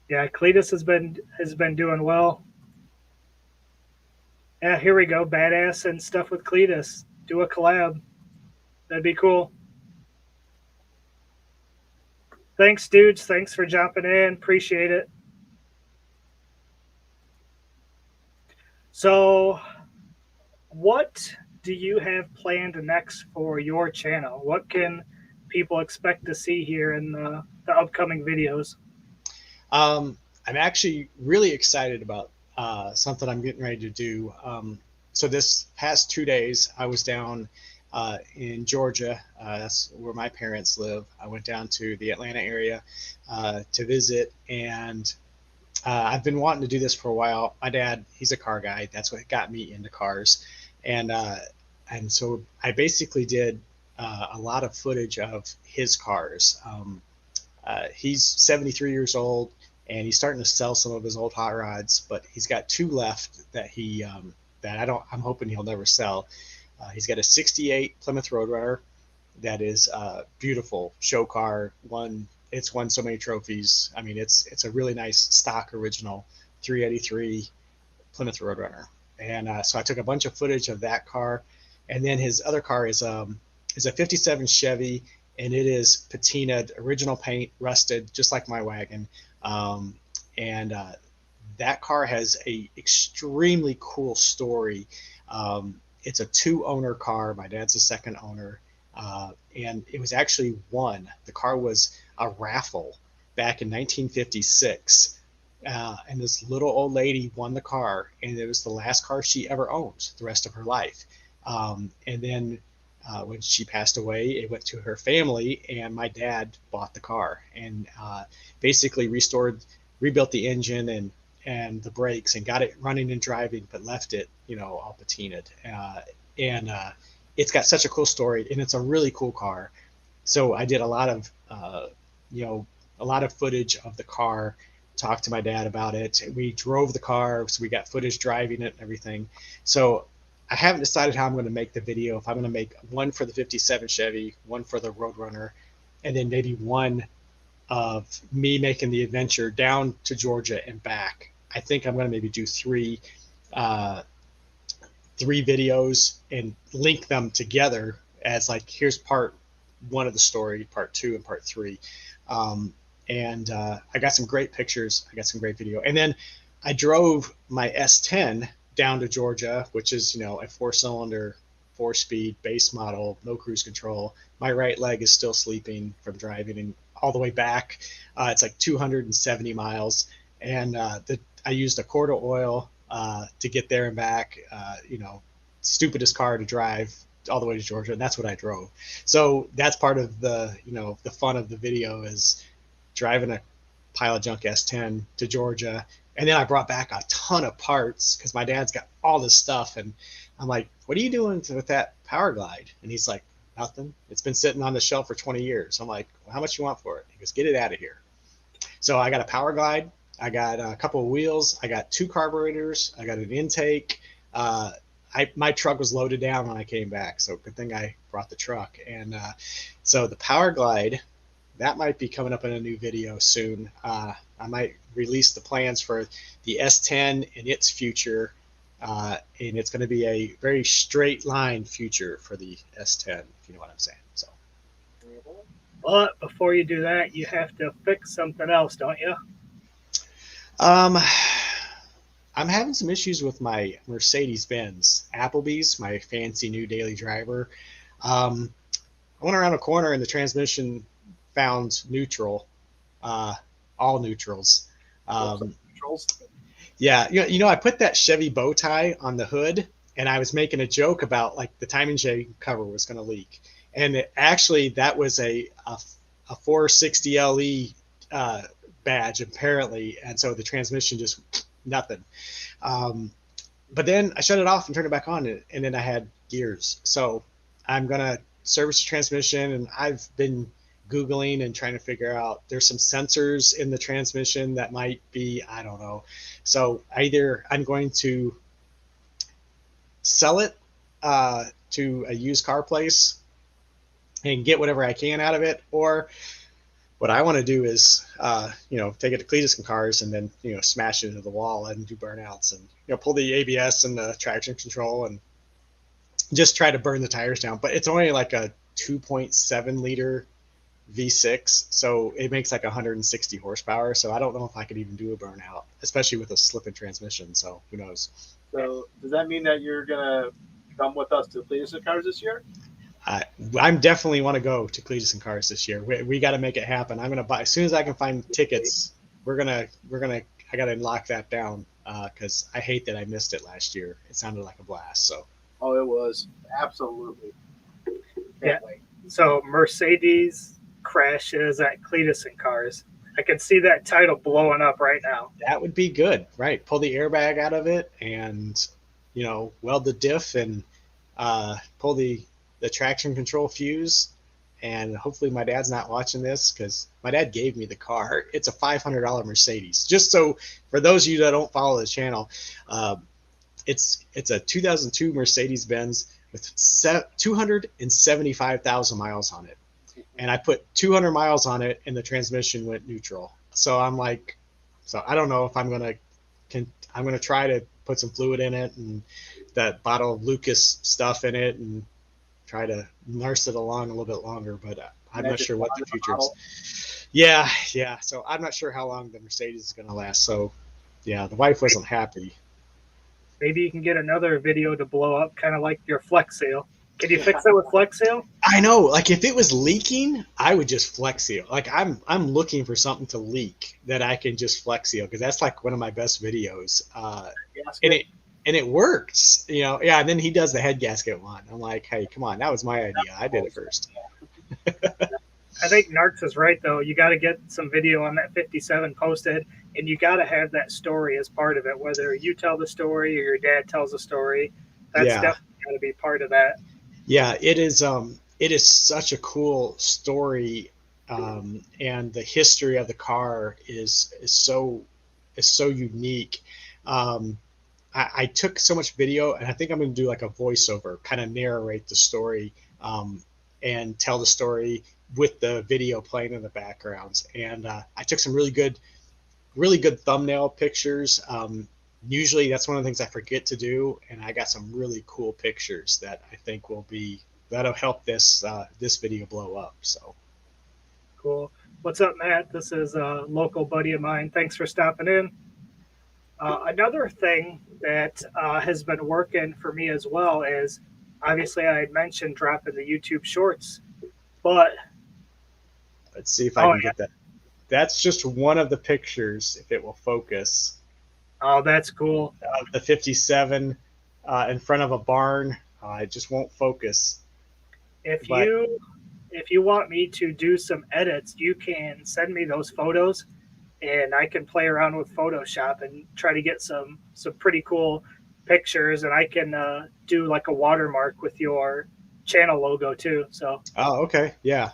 Yeah, Cletus has been doing well. Yeah, here we go. Badass and stuff with Cletus. Do a collab. That'd be cool. Thanks, dudes. Thanks for jumping in. Appreciate it. So, what do you have planned next for your channel? What can people expect to see here in the upcoming videos? I'm actually really excited about something I'm getting ready to do. So this past 2 days, I was down in Georgia. That's where my parents live. I went down to the Atlanta area to visit, and I've been wanting to do this for a while. My dad, he's a car guy. That's what got me into cars, and so I basically did a lot of footage of his cars. He's 73 years old, and he's starting to sell some of his old hot rods, but he's got two left that I'm hoping he'll never sell. He's got a 68 Plymouth Roadrunner that is a beautiful show car. It's won so many trophies. I mean, it's a really nice stock original 383 Plymouth Roadrunner. And so I took a bunch of footage of that car. And then his other car is a 57 Chevy, and it is patinaed, original paint, rusted, just like my wagon. That car has a extremely cool story. it's a 2-owner car. My dad's the second owner. And it was actually won. The car was a raffle back in 1956. And this little old lady won the car, and it was the last car she ever owned the rest of her life. And then when she passed away, it went to her family, and my dad bought the car and basically rebuilt the engine and the brakes and got it running and driving, but left it, all patinaed. And it's got such a cool story, and it's a really cool car. So I did a lot of, a lot of footage of the car, talked to my dad about it. We drove the car, so we got footage driving it and everything. So I haven't decided how I'm going to make the video. If I'm going to make one for the 57 Chevy, one for the Roadrunner, and then maybe one of me making the adventure down to Georgia and back. I think I'm going to maybe do three videos and link them together as like, here's part one of the story, part two, and part three. And I got some great pictures. I got some great video. And then I drove my S10 down to Georgia, which is, a 4-cylinder, 4-speed base model, no cruise control. My right leg is still sleeping from driving, and all the way back, it's like 270 miles. And I used a quart of oil to get there and back. Stupidest car to drive all the way to Georgia, and that's what I drove. So that's part of the, the fun of the video is driving a pile of junk S10 to Georgia. And then I brought back a ton of parts because my dad's got all this stuff. And I'm like, what are you doing with that Power Glide? And he's like, nothing. It's been sitting on the shelf for 20 years. I'm like, well, how much you want for it? He goes, get it out of here. So I got a Power Glide. I got a couple of wheels. I got 2 carburetors. I got an intake. My truck was loaded down when I came back. So good thing I brought the truck. And so the Power Glide, that might be coming up in a new video soon. I might release the plans for the S10 and its future. And it's going to be a very straight line future for the S10, if you know what I'm saying. So, but before you do that, you have to fix something else, don't you? I'm having some issues with my Mercedes-Benz Applebee's, my fancy new daily driver. I went around a corner and the transmission found neutral, all neutrals. Yeah, I put that Chevy bow tie on the hood, and I was making a joke about like the timing chain cover was going to leak, and actually that was a 460 LE badge apparently, and so the transmission just nothing. But then I shut it off and turned it back on, and then I had gears. So I'm gonna service the transmission, and I've been Googling and trying to figure out, there's some sensors in the transmission that might be, I don't know. So either I'm going to sell it to a used car place and get whatever I can out of it, or what I want to do is, take it to Cletus and Cars and then, smash it into the wall and do burnouts and, pull the ABS and the traction control and just try to burn the tires down. But it's only like a 2.7 liter V6, so it makes like 160 horsepower. So I don't know if I could even do a burnout, especially with a slipping transmission. So who knows? So does that mean that you're gonna come with us to Cletus and Cars this year? I'm definitely want to go to Cletus and Cars this year. We got to make it happen. I'm gonna buy as soon as I can find tickets. I got to lock that down because I hate that I missed it last year. It sounded like a blast. So. Oh, it was absolutely. Yeah. So Mercedes crashes at Cletus and Cars. I can see that title blowing up right now. That would be good, right? Pull the airbag out of it and, weld the diff and pull the traction control fuse. And hopefully my dad's not watching this because my dad gave me the car. It's a $500 Mercedes. Just so for those of you that don't follow the channel, it's a 2002 Mercedes-Benz with 275,000 miles on it. And I put 200 miles on it and the transmission went neutral. So I'm like, I don't know if I'm going to try to put some fluid in it and that bottle of Lucas stuff in it and try to nurse it along a little bit longer, but I'm not sure what the future is. Yeah. So I'm not sure how long the Mercedes is going to last. So yeah, the wife wasn't happy. Maybe you can get another video to blow up, kind of like your Flex Seal. Can you fix it with Flex Seal? I know, like if it was leaking, I would just Flex Seal. Like I'm looking for something to leak that I can just Flex Seal, because that's like one of my best videos. And it works, you know. Yeah, and then he does the head gasket one. I'm like, hey, come on, that was my idea. I did it first. I think Narcs is right, though. You got to get some video on that 57 posted, and you got to have that story as part of it, whether you tell the story or your dad tells a story. That's Yeah. definitely got to be part of that. Yeah, it is. It is such a cool story, and the history of the car is so unique. I took so much video, and I think I'm going to do like a voiceover, kind of narrate the story, and tell the story with the video playing in the backgrounds. And I took some really good thumbnail pictures. Usually that's one of the things I forget to do, and I got some really cool pictures that I think that'll help this video blow up. So Cool. What's up, Matt? This is a local buddy of mine. Thanks for stopping in. Another thing that has been working for me as well is, obviously I had mentioned dropping the YouTube shorts, but let's see if I can get that. That's just one of the pictures, if it will focus. Oh, that's cool. The 57 in front of a barn. It just won't focus. If you want me to do some edits, you can send me those photos, and I can play around with Photoshop and try to get some pretty cool pictures, and I can do like a watermark with your channel logo too. So. Oh, okay. Yeah.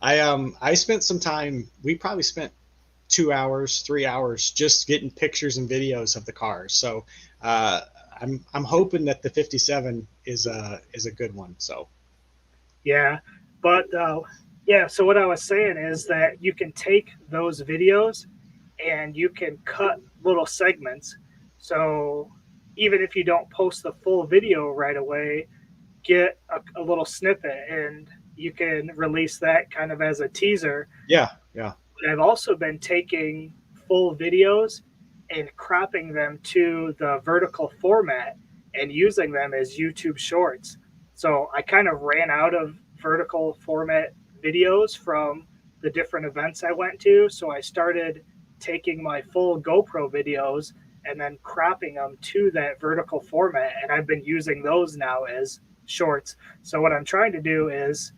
I spent some time. We probably spent 2 hours, 3 hours just getting pictures and videos of the cars. So I'm hoping that the 57 is a good one. So. Yeah, but yeah. So what I was saying is that you can take those videos and you can cut little segments. So even if you don't post the full video right away, get a little snippet, and you can release that kind of as a teaser. Yeah. But I've also been taking full videos and cropping them to the vertical format and using them as YouTube shorts. So I kind of ran out of vertical format videos from the different events I went to. So I started taking my full GoPro videos and then cropping them to that vertical format. And I've been using those now as shorts. So what I'm trying to do is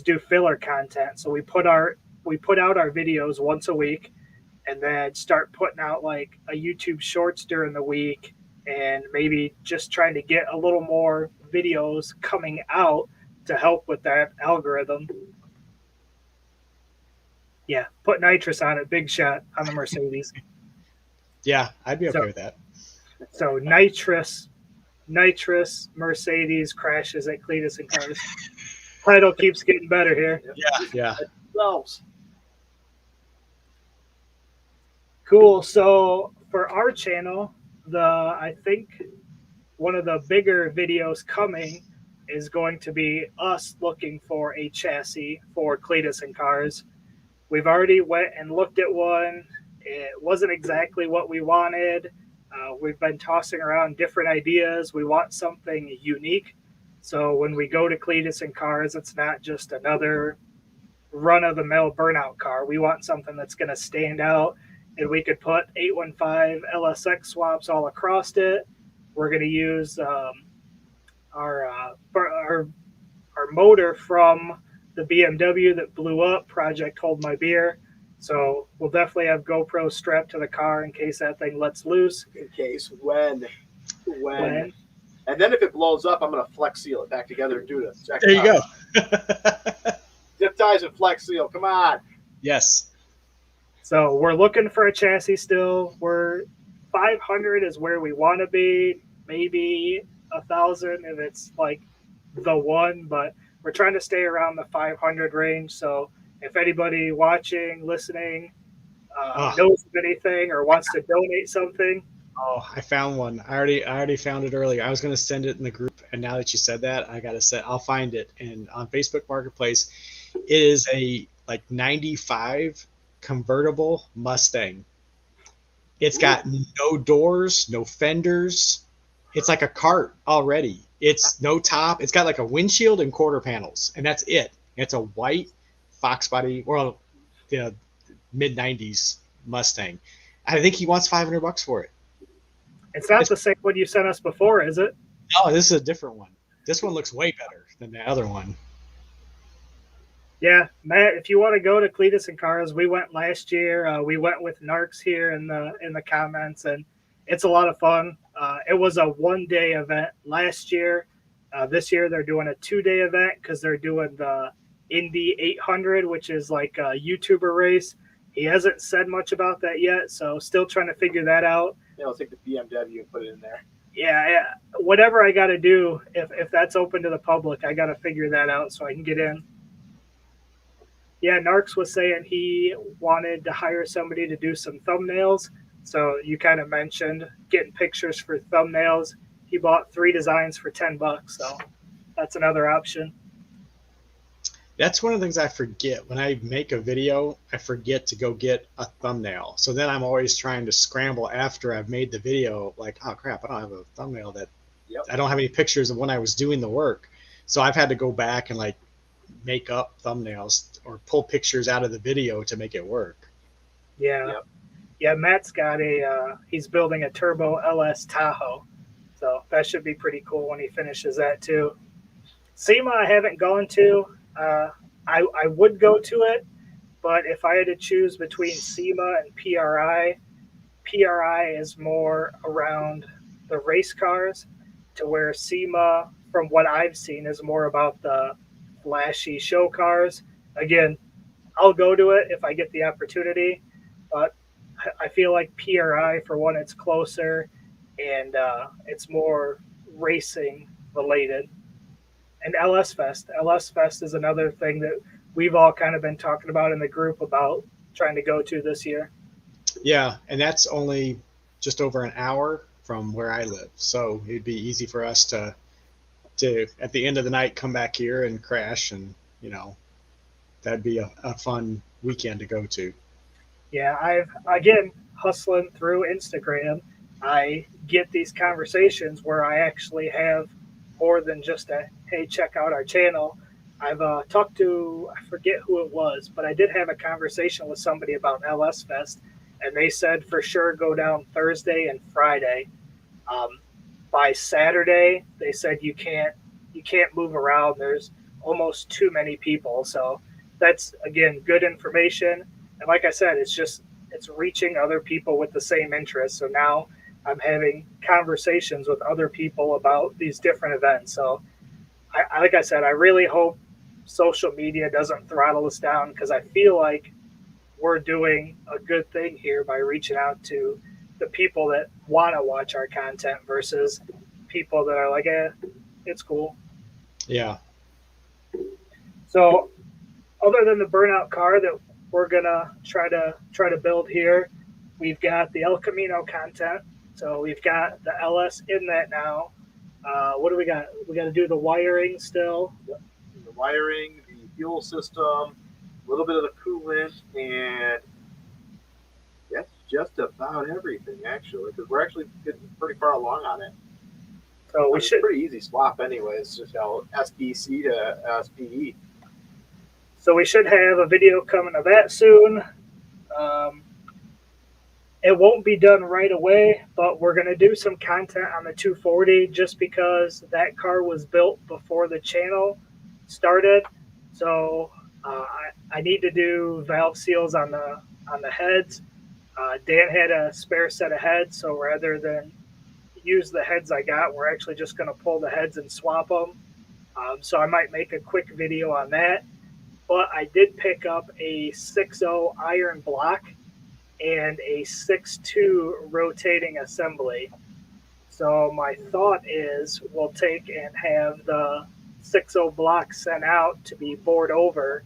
do filler content. So we put out our videos once a week, and then start putting out like a YouTube shorts during the week, and maybe just trying to get a little more videos coming out to help with that algorithm. Yeah, put nitrous on it, big shot on the Mercedes. Yeah, I'd be okay with that. So nitrous Mercedes crashes at Cletus and Cars. Title keeps getting better here. Yeah. Cool. So for our channel, I think one of the bigger videos coming is going to be us looking for a chassis for Cletus and Cars. We've already went and looked at one. It wasn't exactly what we wanted. We've been tossing around different ideas. We want something unique. So when we go to Cletus and Cars, it's not just another run-of-the-mill burnout car. We want something that's going to stand out, and we could put 815 LSx swaps all across it. We're going to use our motor from the BMW that blew up, Project Hold My Beer. So we'll definitely have GoPro strapped to the car in case that thing lets loose. In case when. And then if it blows up, I'm going to flex seal it back together and do this. There you go. Zip ties and flex seal. Come on. Yes. So we're looking for a chassis still. 500 is where we want to be. Maybe 1,000 if it's like the one, but we're trying to stay around the 500 range. So if anybody watching, listening, knows of anything or wants to donate something. Oh, I found one. I already found it earlier. I was going to send it in the group, and now that you said that, I'll find it. And on Facebook Marketplace, it is a like 95 convertible Mustang. It's got no doors, no fenders, It's like a cart already. It's no top. It's got like a windshield and quarter panels, and that's it. It's a white Fox body, or the mid '90s Mustang. I think he wants $500 for it. It's not the same one you sent us before, is it? No, this is a different one. This one looks way better than the other one. Yeah, Matt, if you want to go to Cletus and Cars, we went last year. We went with Narcs here in the comments, and it's a lot of fun. It was a 1-day event last year. This year they're doing a 2-day event because they're doing the Indy 800, which is like a YouTuber race. He hasn't said much about that yet, so still trying to figure that out. Yeah, I'll take the BMW and put it in there. Yeah, whatever I got to do, if that's open to the public, I got to figure that out so I can get in. Yeah, Narcs was saying he wanted to hire somebody to do some thumbnails. So you kind of mentioned getting pictures for thumbnails. He bought 3 designs for $10, so that's another option. That's one of the things I forget. When I make a video, I forget to go get a thumbnail. So then I'm always trying to scramble after I've made the video, like, oh crap, I don't have a thumbnail that I don't have any pictures of when I was doing the work. So I've had to go back and like make up thumbnails or pull pictures out of the video to make it work. Yeah. Yep. Yeah, Matt's got he's building a turbo LS Tahoe. So that should be pretty cool when he finishes that too. SEMA I haven't gone to. I would go to it, but if I had to choose between SEMA and PRI is more around the race cars, to where SEMA, from what I've seen, is more about the flashy show cars. Again, I'll go to it if I get the opportunity, but I feel like PRI, for one, it's closer and it's more racing related. And LS Fest is another thing that we've all kind of been talking about in the group about trying to go to this year. Yeah, and that's only just over an hour from where I live, so it'd be easy for us to at the end of the night come back here and crash, and that'd be a fun weekend to go to. Yeah, I've again hustling through Instagram, I get these conversations where I actually have more than just a, hey, check out our channel. I've talked to, I forget who it was, but I did have a conversation with somebody about LS Fest, and they said for sure go down Thursday and Friday. By Saturday, they said you can't move around. There's almost too many people. So that's, again, good information. And like I said, it's reaching other people with the same interests. So now I'm having conversations with other people about these different events. So like I said, I really hope social media doesn't throttle us down, because I feel like we're doing a good thing here by reaching out to the people that want to watch our content versus people that are like, it's cool. Yeah. So other than the burnout car that we're going to try to build here, we've got the El Camino content. So we've got the LS in that now. What do we got? We got to do the wiring still. The wiring, the fuel system, a little bit of the coolant, and that's just about everything, actually, because we're actually getting pretty far along on it. So it's a pretty easy swap anyway. It's just SBC to SPE. So we should have a video coming of that soon. It won't be done right away, but we're going to do some content on the 240 just because that car was built before the channel started. So I need to do valve seals on the heads. Dan had a spare set of heads, so rather than use the heads I got, we're actually just going to pull the heads and swap them. So I might make a quick video on that. But I did pick up a 6.0 iron block and a 6.2 rotating assembly. So my thought is we'll take and have the 6.0 block sent out to be bored over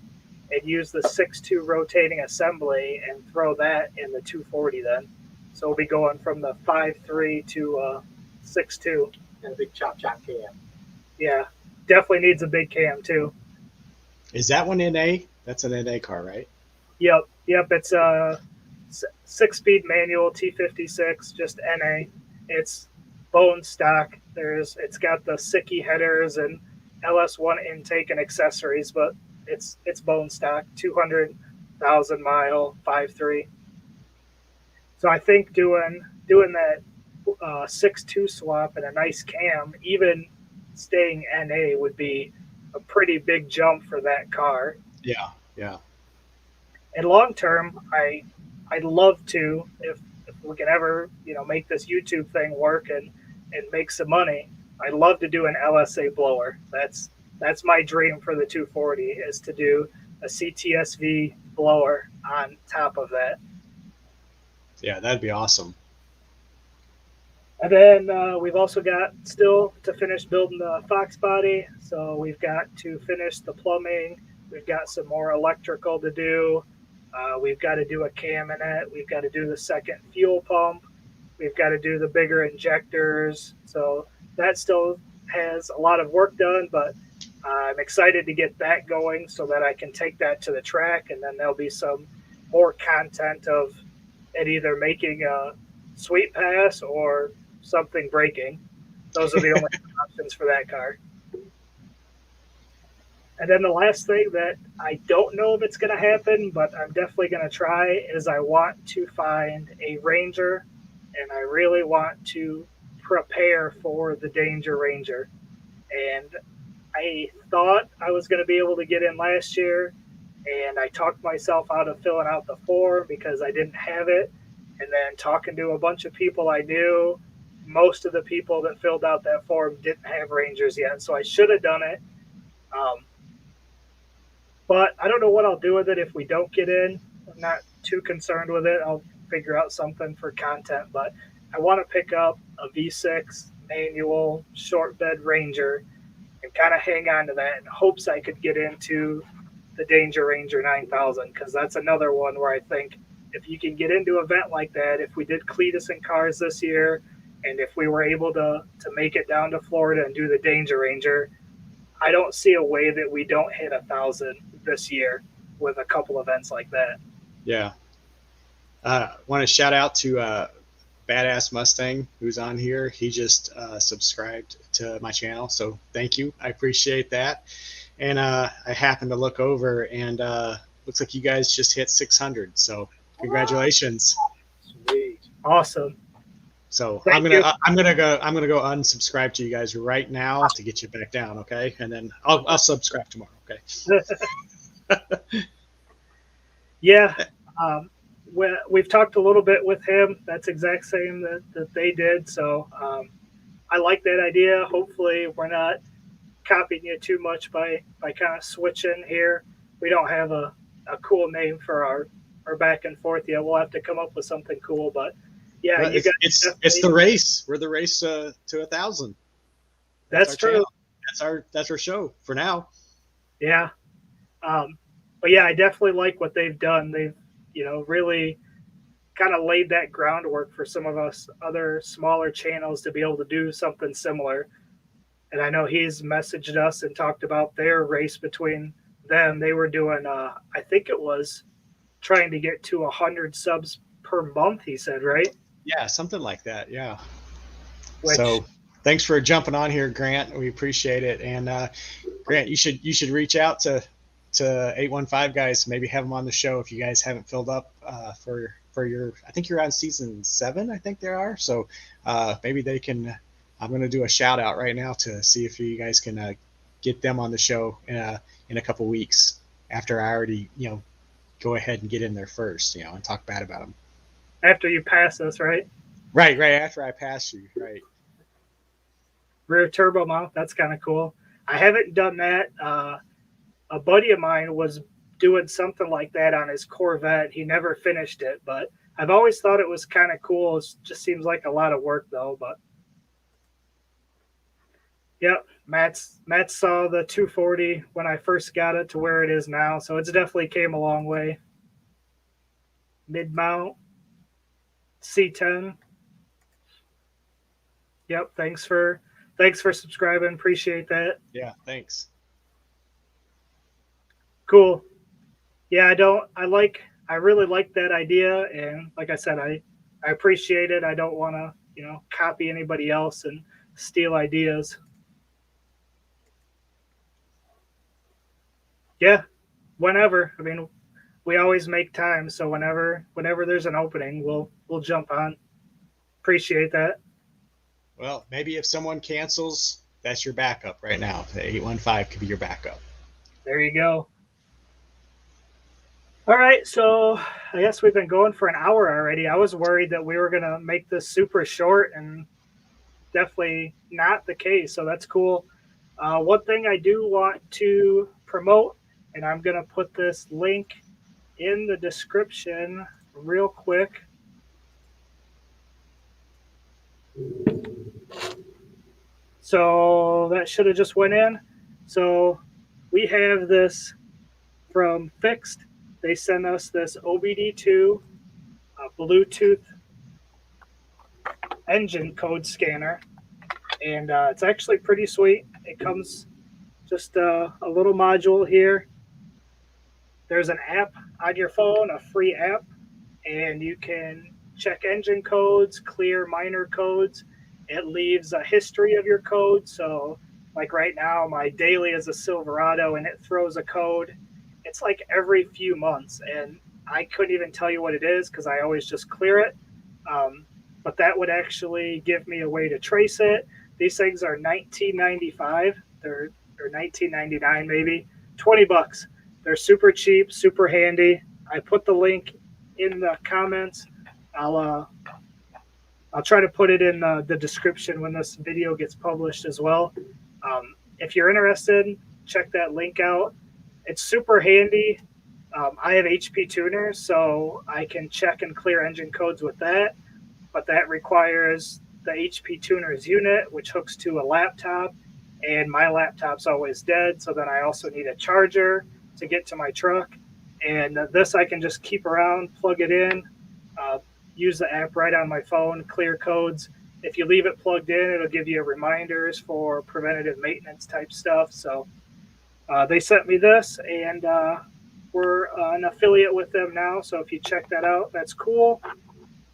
and use the 6.2 rotating assembly and throw that in the 240 then. So we'll be going from the 5.3 to 6.2. And a big chop cam. Yeah, definitely needs a big cam too. Is that one NA? That's an NA car, right? Yep. It's a 6-speed manual T56, just NA. It's bone stock. It's got the Sicky headers and LS1 intake and accessories, but it's bone stock, 200,000 mile 5.3. So I think doing that 6.2 swap and a nice cam, even staying NA, would be a pretty big jump for that car. Yeah, yeah. And long term, I'd love to, if we can ever make this YouTube thing work and make some money. I'd love to do an LSA blower. That's my dream for the 240, is to do a CTSV blower on top of that. Yeah, that'd be awesome. And then we've also got still to finish building the Fox body. So we've got to finish the plumbing. We've got some more electrical to do. We've got to do a cam in it. We've got to do the second fuel pump. We've got to do the bigger injectors. So that still has a lot of work done, but I'm excited to get that going so that I can take that to the track, and then there'll be some more content of it either making a sweet pass or something breaking. Those are the only options for that car. And then the last thing that I don't know if it's going to happen, but I'm definitely going to try, is I want to find a Ranger, and I really want to prepare for the Danger Ranger. And I thought I was going to be able to get in last year, and I talked myself out of filling out the form because I didn't have it. And then talking to a bunch of people I knew, most of the people that filled out that form didn't have Rangers yet, so I should have done it. But I don't know what I'll do with it if we don't get in. I'm not too concerned with it. I'll figure out something for content. But I want to pick up a V6 manual short bed Ranger and kind of hang on to that in hopes I could get into the Danger Ranger 9000, because that's another one where I think if you can get into an event like that, if we did Cletus and Cars this year, and if we were able to make it down to Florida and do the Danger Ranger, I don't see a way that we don't hit 1,000 this year with a couple events like that. Yeah. Want to shout out to Badass Mustang, who's on here. He just subscribed to my channel, so thank you. I appreciate that. And I happened to look over, and looks like you guys just hit 600. So congratulations. Sweet. Awesome. So Thank I'm you. gonna go unsubscribe to you guys right now to get you back down, okay? And then I'll subscribe tomorrow, okay? Yeah. We've talked a little bit with him. That's exact same that they did. So I like that idea. Hopefully we're not copying you too much by kind of switching here. We don't have a cool name for our back and forth yet. We'll have to come up with something cool, but yeah, well, it's the race. We're the race to 1,000. That's true. That's our show for now. Yeah. But yeah, I definitely like what they've done. They've, really kind of laid that groundwork for some of us other smaller channels to be able to do something similar. And I know he's messaged us and talked about their race between them. They were doing, I think it was trying to get to 100 subs per month, he said, right? Yeah, something like that. Yeah. Which, so thanks for jumping on here, Grant. We appreciate it. And Grant, you should reach out to 815 guys, maybe have them on the show if you guys haven't filled up for your, I think you're on season 7, I think there are. So maybe they can, I'm going to do a shout out right now to see if you guys can get them on the show in a couple weeks after I already, go ahead and get in there first, and talk bad about them. After you pass us, right? Right. After I pass you, right. Rear turbo mount, that's kind of cool. I haven't done that. A buddy of mine was doing something like that on his Corvette. He never finished it, but I've always thought it was kind of cool. It just seems like a lot of work, though. But yeah, Matt saw the 240 when I first got it to where it is now, so it's definitely came a long way. Mid mount, C10. Yep, thanks for subscribing. Appreciate that. Yeah, thanks. Cool. Yeah, I really like that idea, and like I said, I appreciate it. I don't want to, copy anybody else and steal ideas. Yeah, whenever. I mean, we always make time, so whenever there's an opening, we'll jump on. Appreciate that. Well, maybe if someone cancels, that's your backup right now. The 815 could be your backup. There you go. All right, so I guess we've been going for an hour already. I was worried that we were going to make this super short, and definitely not the case, so that's cool. One thing I do want to promote, and I'm going to put this link in the description real quick. So that should have just went in. So we have this from Fixed. They sent us this OBD2 Bluetooth engine code scanner, and it's actually pretty sweet. It comes just a little module here. There's an app on your phone, a free app, and you can check engine codes, clear minor codes. It leaves a history of your code. So like right now, my daily is a Silverado, and it throws a code. It's like every few months, and I couldn't even tell you what it is because I always just clear it. But that would actually give me a way to trace it. These things are $19.95. They're $19.99 maybe, $20. They're super cheap, super handy. I put the link in the comments. I'll try to put it in the description when this video gets published as well. If you're interested, check that link out. It's super handy. I have HP tuners, so I can check and clear engine codes with that, but that requires the HP tuners unit, which hooks to a laptop, and my laptop's always dead, so then I also need a charger to get to my truck. And this I can just keep around, plug it in, use the app right on my phone, clear codes. If you leave it plugged in, it'll give you reminders for preventative maintenance type stuff. So they sent me this, and we're an affiliate with them now. So if you check that out, that's cool.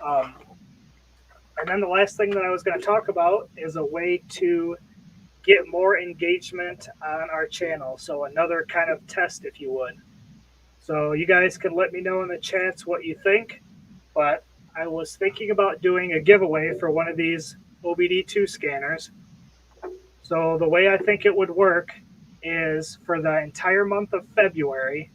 And then the last thing that I was going to talk about is a way to get more engagement on our channel. So another kind of test, if you would. So you guys can let me know in the chats what you think. But I was thinking about doing a giveaway for one of these OBD2 scanners. So the way I think it would work is for the entire month of February,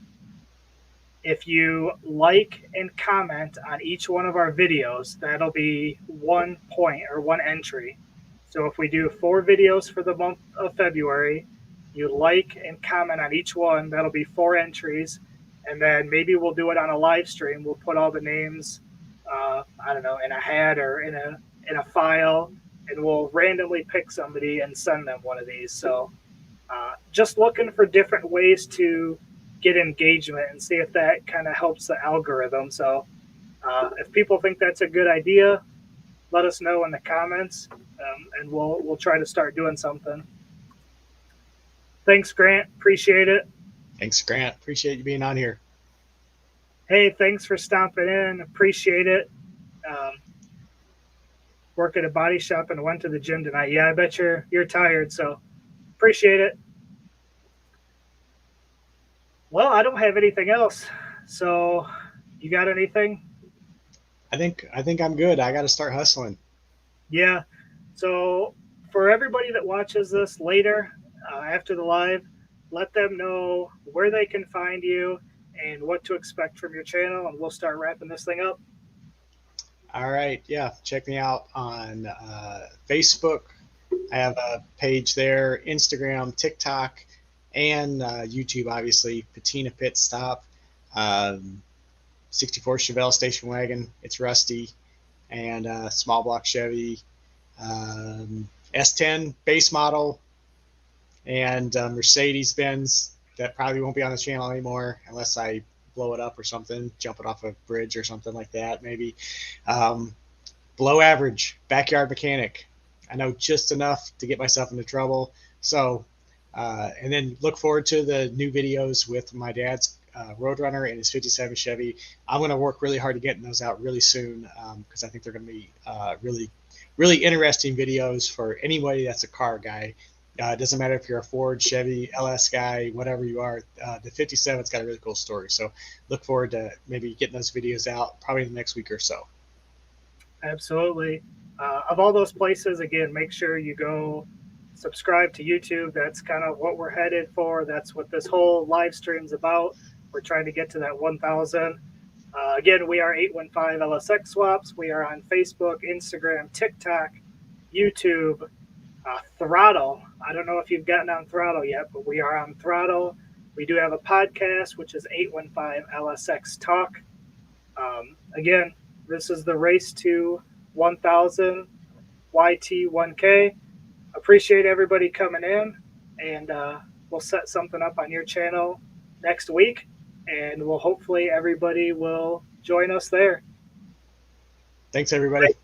if you like and comment on each one of our videos, that'll be 1 point or 1 entry. So if we do 4 videos for the month of February, you like and comment on each one, that'll be 4 entries. And then maybe we'll do it on a live stream. We'll put all the names, I don't know, in a hat or in a file, and we'll randomly pick somebody and send them one of these. So just looking for different ways to get engagement and see if that kind of helps the algorithm. So if people think that's a good idea, let us know in the comments, and we'll try to start doing something. Thanks, Grant. Appreciate it. Thanks, Grant. Appreciate you being on here. Hey, thanks for stopping in. Appreciate it. Work at a body shop and went to the gym tonight. Yeah, I bet you're tired, so appreciate it. Well, I don't have anything else. So you got anything? I think I'm good. I got to start hustling. Yeah. So for everybody that watches this later, after the live, let them know where they can find you and what to expect from your channel, and we'll start wrapping this thing up. All right. Yeah. Check me out on Facebook. I have a page there, Instagram, TikTok, and YouTube, obviously. Patina Pit Stop, 64 Chevelle station wagon. It's rusty, and small block Chevy, S10 base model, and Mercedes Benz. That probably won't be on the channel anymore unless I blow it up or something, jump it off a bridge or something like that, maybe. Below average, backyard mechanic. I know just enough to get myself into trouble. So, and then look forward to the new videos with my dad's Roadrunner and his 57 Chevy. I'm going to work really hard to getting those out really soon because I think they're going to be really interesting videos for anybody that's a car guy. It doesn't matter if you're a Ford, Chevy, LS guy, whatever you are. The 57's got a really cool story. So look forward to maybe getting those videos out probably the next week or so. Absolutely. Of all those places, again, make sure you go subscribe to YouTube. That's kind of what we're headed for. That's what this whole live stream's about. We're trying to get to that 1,000. Again, we are 815 LSx Swaps. We are on Facebook, Instagram, TikTok, YouTube, Throttle. I don't know if you've gotten on Throttle yet, but we are on Throttle. We do have a podcast, which is 815 LSx Talk. Again, this is the race to 1,000 YT1K. Appreciate everybody coming in, and we'll set something up on your channel next week, and hopefully everybody will join us there. Thanks, everybody.